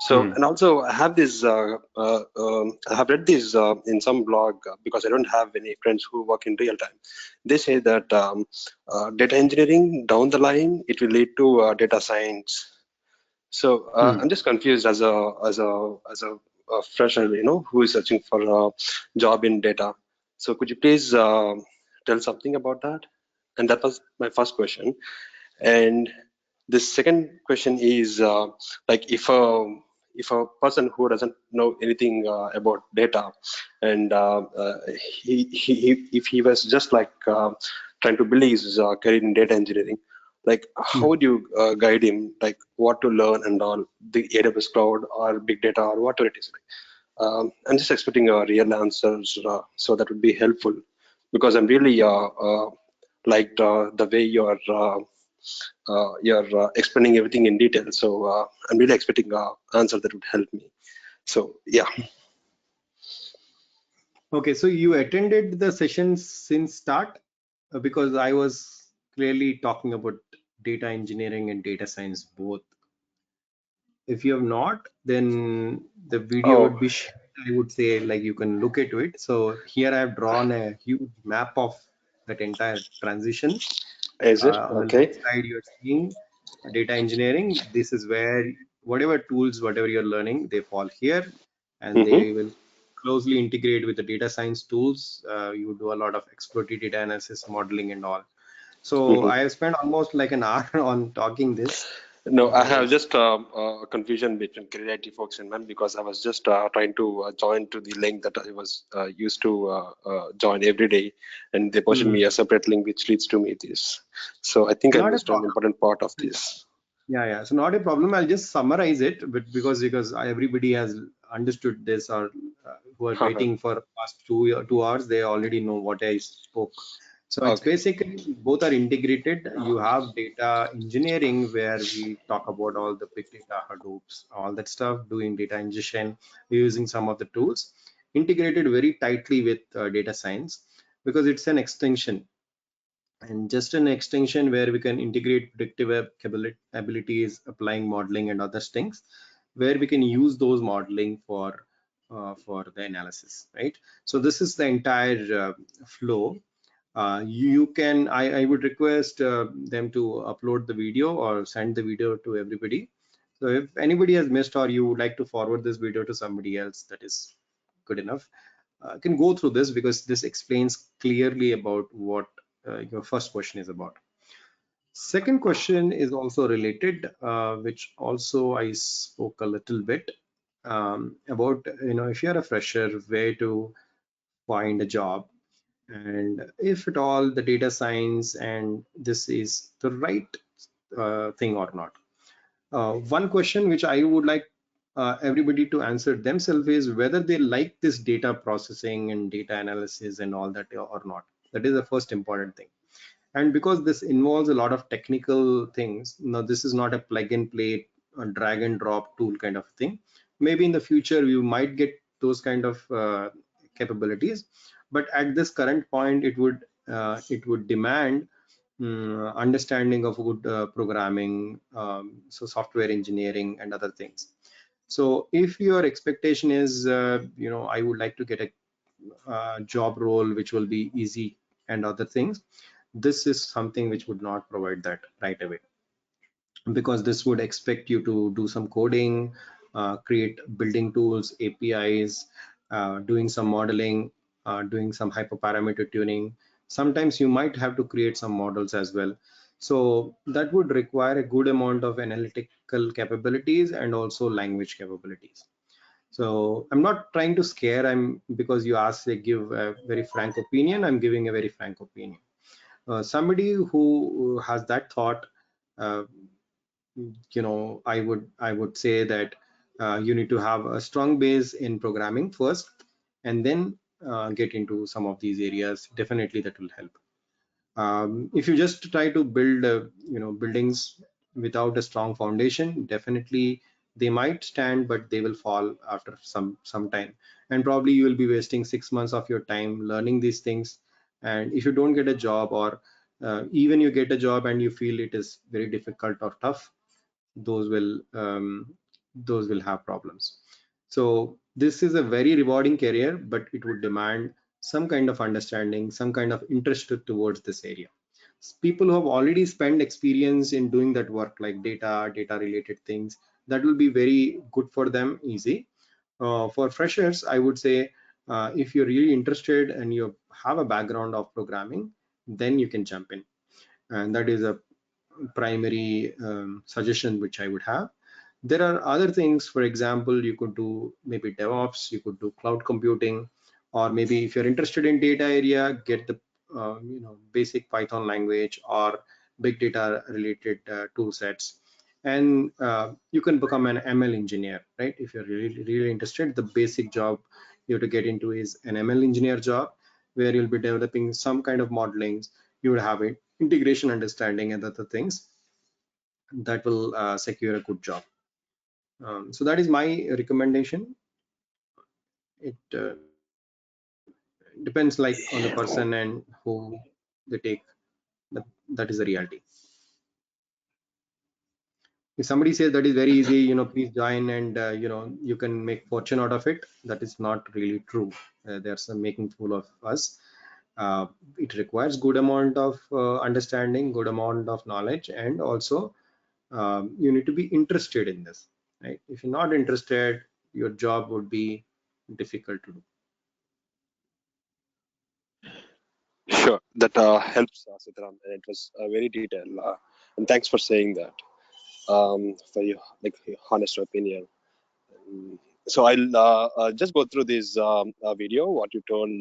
So, and also I have this, I have read this in some blog because I don't have any friends who work in real time. They say that data engineering down the line, it will lead to data science. So I'm just confused as a fresher, who is searching for a job in data. So could you please tell something about that? And that was my first question. And the second question is like, if a person who doesn't know anything about data, and if he was just like trying to build his career in data engineering, like how would you guide him, like what to learn and all, the AWS cloud or big data or whatever it is? I'm just expecting real answers, so that would be helpful, because I'm really liked the way you're explaining everything in detail. So I'm really expecting an answer that would help me. So yeah. Okay, so you attended the sessions since start, because I was clearly talking about data engineering and data science both. If you have not, then the video would be shared. I would say, like, you can look into it. So here I have drawn a huge map of that entire transition. Is it on the okay? left side, you're seeing data engineering. This is where whatever tools, whatever you're learning, they fall here, and they will closely integrate with the data science tools. You do a lot of exploratory data analysis, modeling, and all. So I have spent almost like an hour on talking this. No, I have just confusion between Create IT folks and men, because I was just trying to join to the link that I was used to join every day, and they posted me a separate link which leads to me this. So I think I Not a missed an problem. important part of this. Yeah. So not a problem. I'll just summarize it, but because everybody has understood this, or who are waiting for past 2 hours, they already know what I spoke. So it's Okay. basically both are integrated. You have data engineering where we talk about all the big data, Hadoops, all that stuff, doing data ingestion, using some of the tools, integrated very tightly with data science, because it's an extension, and just an extension where we can integrate predictive abilities, applying modeling and other things, where we can use those modeling for the analysis, right? So this is the entire flow. You can, I would request them to upload the video or send the video to everybody. So if anybody has missed, or you would like to forward this video to somebody else, that is good enough. Can go through this, because this explains clearly about what your first question is about. Second question is also related, which also I spoke a little bit about, if you're a fresher, where to find a job, and if at all the data science and this is the right thing or not. One question which I would like everybody to answer themselves is whether they like this data processing and data analysis and all that or not. That is the first important thing. And because this involves a lot of technical things, this is not a plug and play, a drag and drop tool kind of thing. Maybe in the future you might get those kind of capabilities, but at this current point it would demand understanding of good programming, so software engineering and other things. So if your expectation is I would like to get a job role which will be easy and other things, this is something which would not provide that right away, because this would expect you to do some coding, create building tools, APIs, doing some modeling, doing some hyperparameter tuning. Sometimes you might have to create some models as well. So that would require a good amount of analytical capabilities and also language capabilities. So I'm not trying to scare, because you asked to give a very frank opinion, I'm giving a very frank opinion. Somebody who has that thought, uh, I would say that you need to have a strong base in programming first, and then get into some of these areas. Definitely that will help. If you just try to build buildings without a strong foundation, definitely they might stand, but they will fall after some time, and probably you will be wasting 6 months of your time learning these things. And if you don't get a job, or even you get a job and you feel it is very difficult or tough, those will have problems. So this is a very rewarding career, but it would demand some kind of understanding, some kind of interest towards this area. People who have already spent experience in doing that work, like data related things, that will be very good for them, easy. For freshers, I would say, if you're really interested and you have a background of programming, then you can jump in, and that is a primary suggestion which I would have. There are other things. For example, you could do maybe DevOps, you could do cloud computing, or maybe if you're interested in data area, get the basic Python language or big data related tool sets, and you can become an ML engineer, right? If you're really interested, the basic job you have to get into is an ML engineer job, where you'll be developing some kind of modelings. You would have it integration understanding and other things that will secure a good job. So that is my recommendation. It depends like on the person and who they take, but that is the reality. If somebody says that is very easy, please join, and you can make fortune out of it, that is not really true. There's some making fool of us. It requires good amount of understanding, good amount of knowledge, and also you need to be interested in this, right? If you're not interested, your job would be difficult to do. Sure, that helps, Sitaram, and it was very detailed. And thanks for saying that, for your your honest opinion. Mm, So I'll just go through this video, what you told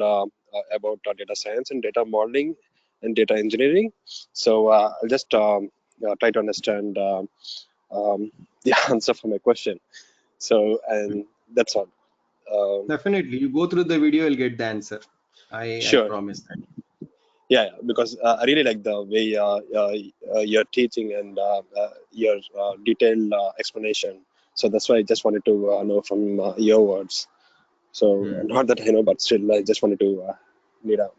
about data science and data modeling and data engineering. So I'll just try to understand the answer for my question. So, and that's all. Definitely, you go through the video, you'll get the answer. I Sure. promise that. Yeah, because I really like the way you're teaching and your detailed explanation. So that's why I just wanted to know from your words. So not that I know, but still, I just wanted to need a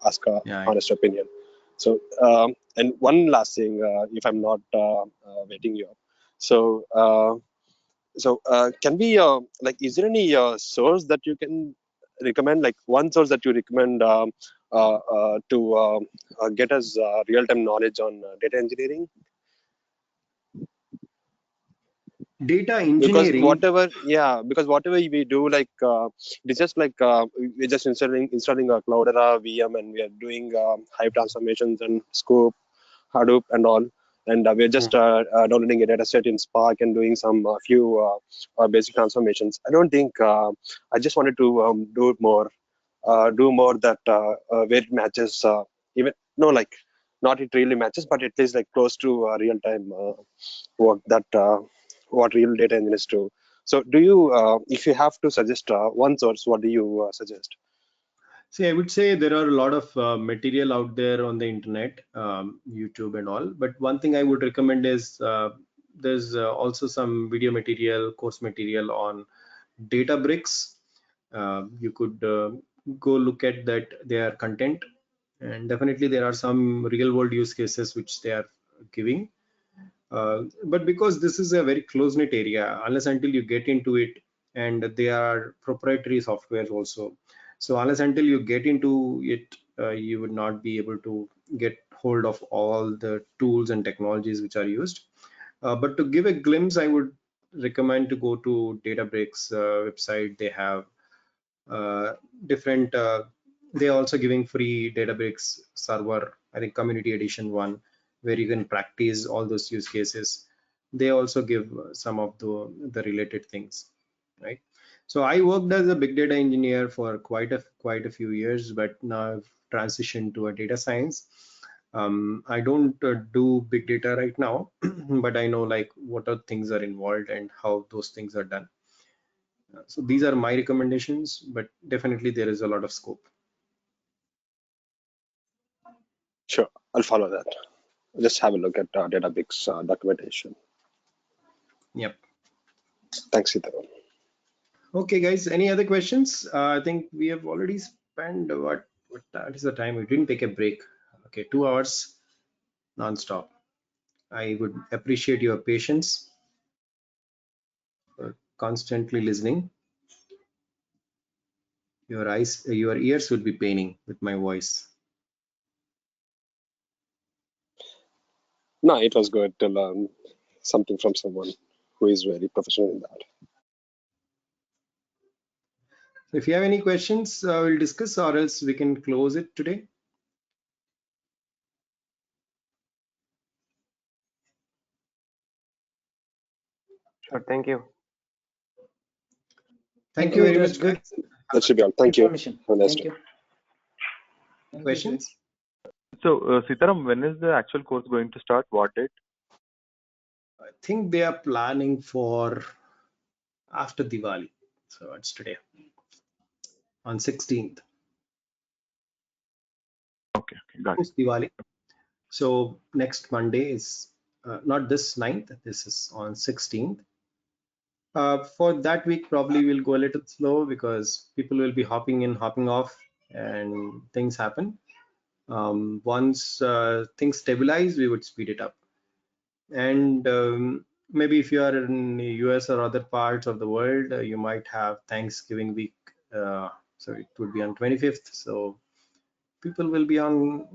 ask a Yeah. honest opinion. So and one last thing, if I'm not waiting you up. So can we like, is there any source that you can recommend, like one source that you recommend to get us real-time knowledge on data engineering? Data Because engineering. because whatever we do, like it's just like we're just installing a Cloudera VM, and we are doing Hive transformations and Scoop, Hadoop, and all. And we're just downloading a data set in Spark and doing some few basic transformations. I don't think I just wanted to do more that where it matches, even no, like not it really matches, but at least like close to real time work that what real data engineers do. So do you, if you have to suggest one source, what do you suggest? See, I would say there are a lot of material out there on the internet, YouTube and all. But one thing I would recommend is there's also some video material, course material on Databricks. You could go look at that, their content, and definitely there are some real world use cases which they are giving. But because this is a very close knit area, unless until you get into it, and they are proprietary software also, so unless until you get into it, you would not be able to get hold of all the tools and technologies which are used. But to give a glimpse, I would recommend to go to Databricks website. They have different they are also giving free Databricks server, I think community edition one, where you can practice all those use cases. They also give some of the related things, right? So I worked as a big data engineer for quite a few years, but now I've transitioned to a data science. I don't do big data right now, but I know like what are things are involved and how those things are done. So these are my recommendations, but definitely there is a lot of scope. Sure, I'll follow that. Just have a look at Databricks documentation. Yep. Thanks, Sitaram. Okay, guys, any other questions? I think we have already spent what that is the time. We didn't take a break. Okay, 2 hours non-stop. I would appreciate your patience for constantly listening. Your ears would be paining with my voice. No, it was good to learn something from someone who is very professional in that. So if you have any questions, we'll discuss, or else we can close it today. Sure, thank you. Thank you very It was much, good guys. That should be all. Thank you. information. Have a nice Thank day. you. Questions? So, Sitaram, when is the actual course going to start? What date? I think they are planning for after Diwali. So it's today on 16th. Okay, got it. Post Diwali. So next Monday is not this 9th, this is on 16th. For that week, probably we'll go a little slow because people will be hopping in, hopping off, and things happen. Once things stabilize, we would speed it up. And maybe if you are in the US or other parts of the world, you might have Thanksgiving week. So it would be on 25th. So people will be on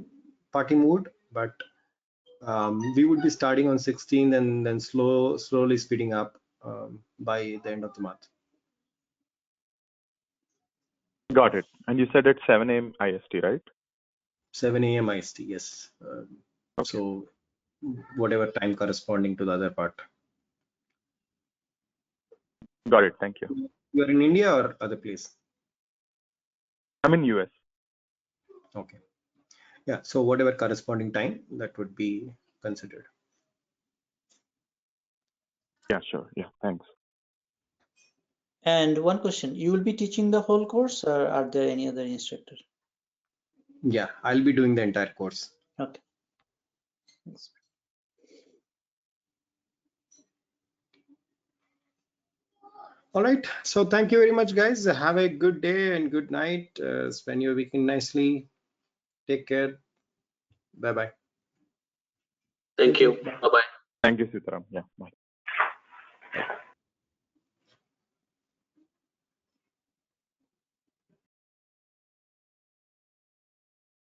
party mood, but we would be starting on 16th and then slowly speeding up by the end of the month. Got it. And you said at 7 a.m. IST, right? 7 a.m. IST, yes. Okay. So whatever time corresponding to the other part. Got it. Thank you. You're in India or other place? I'm in US. Okay. Yeah, so whatever corresponding time, that would be considered. Yeah, sure. Yeah, thanks. And one question, you will be teaching the whole course, or are there any other instructors? Yeah, I'll be doing the entire course. Okay. Thanks. All right. So thank you very much, guys. Have a good day and good night. Spend your weekend nicely. Take care. Bye-bye. Thank you. Bye. Bye bye. Thank you, Sitaram. Yeah, bye.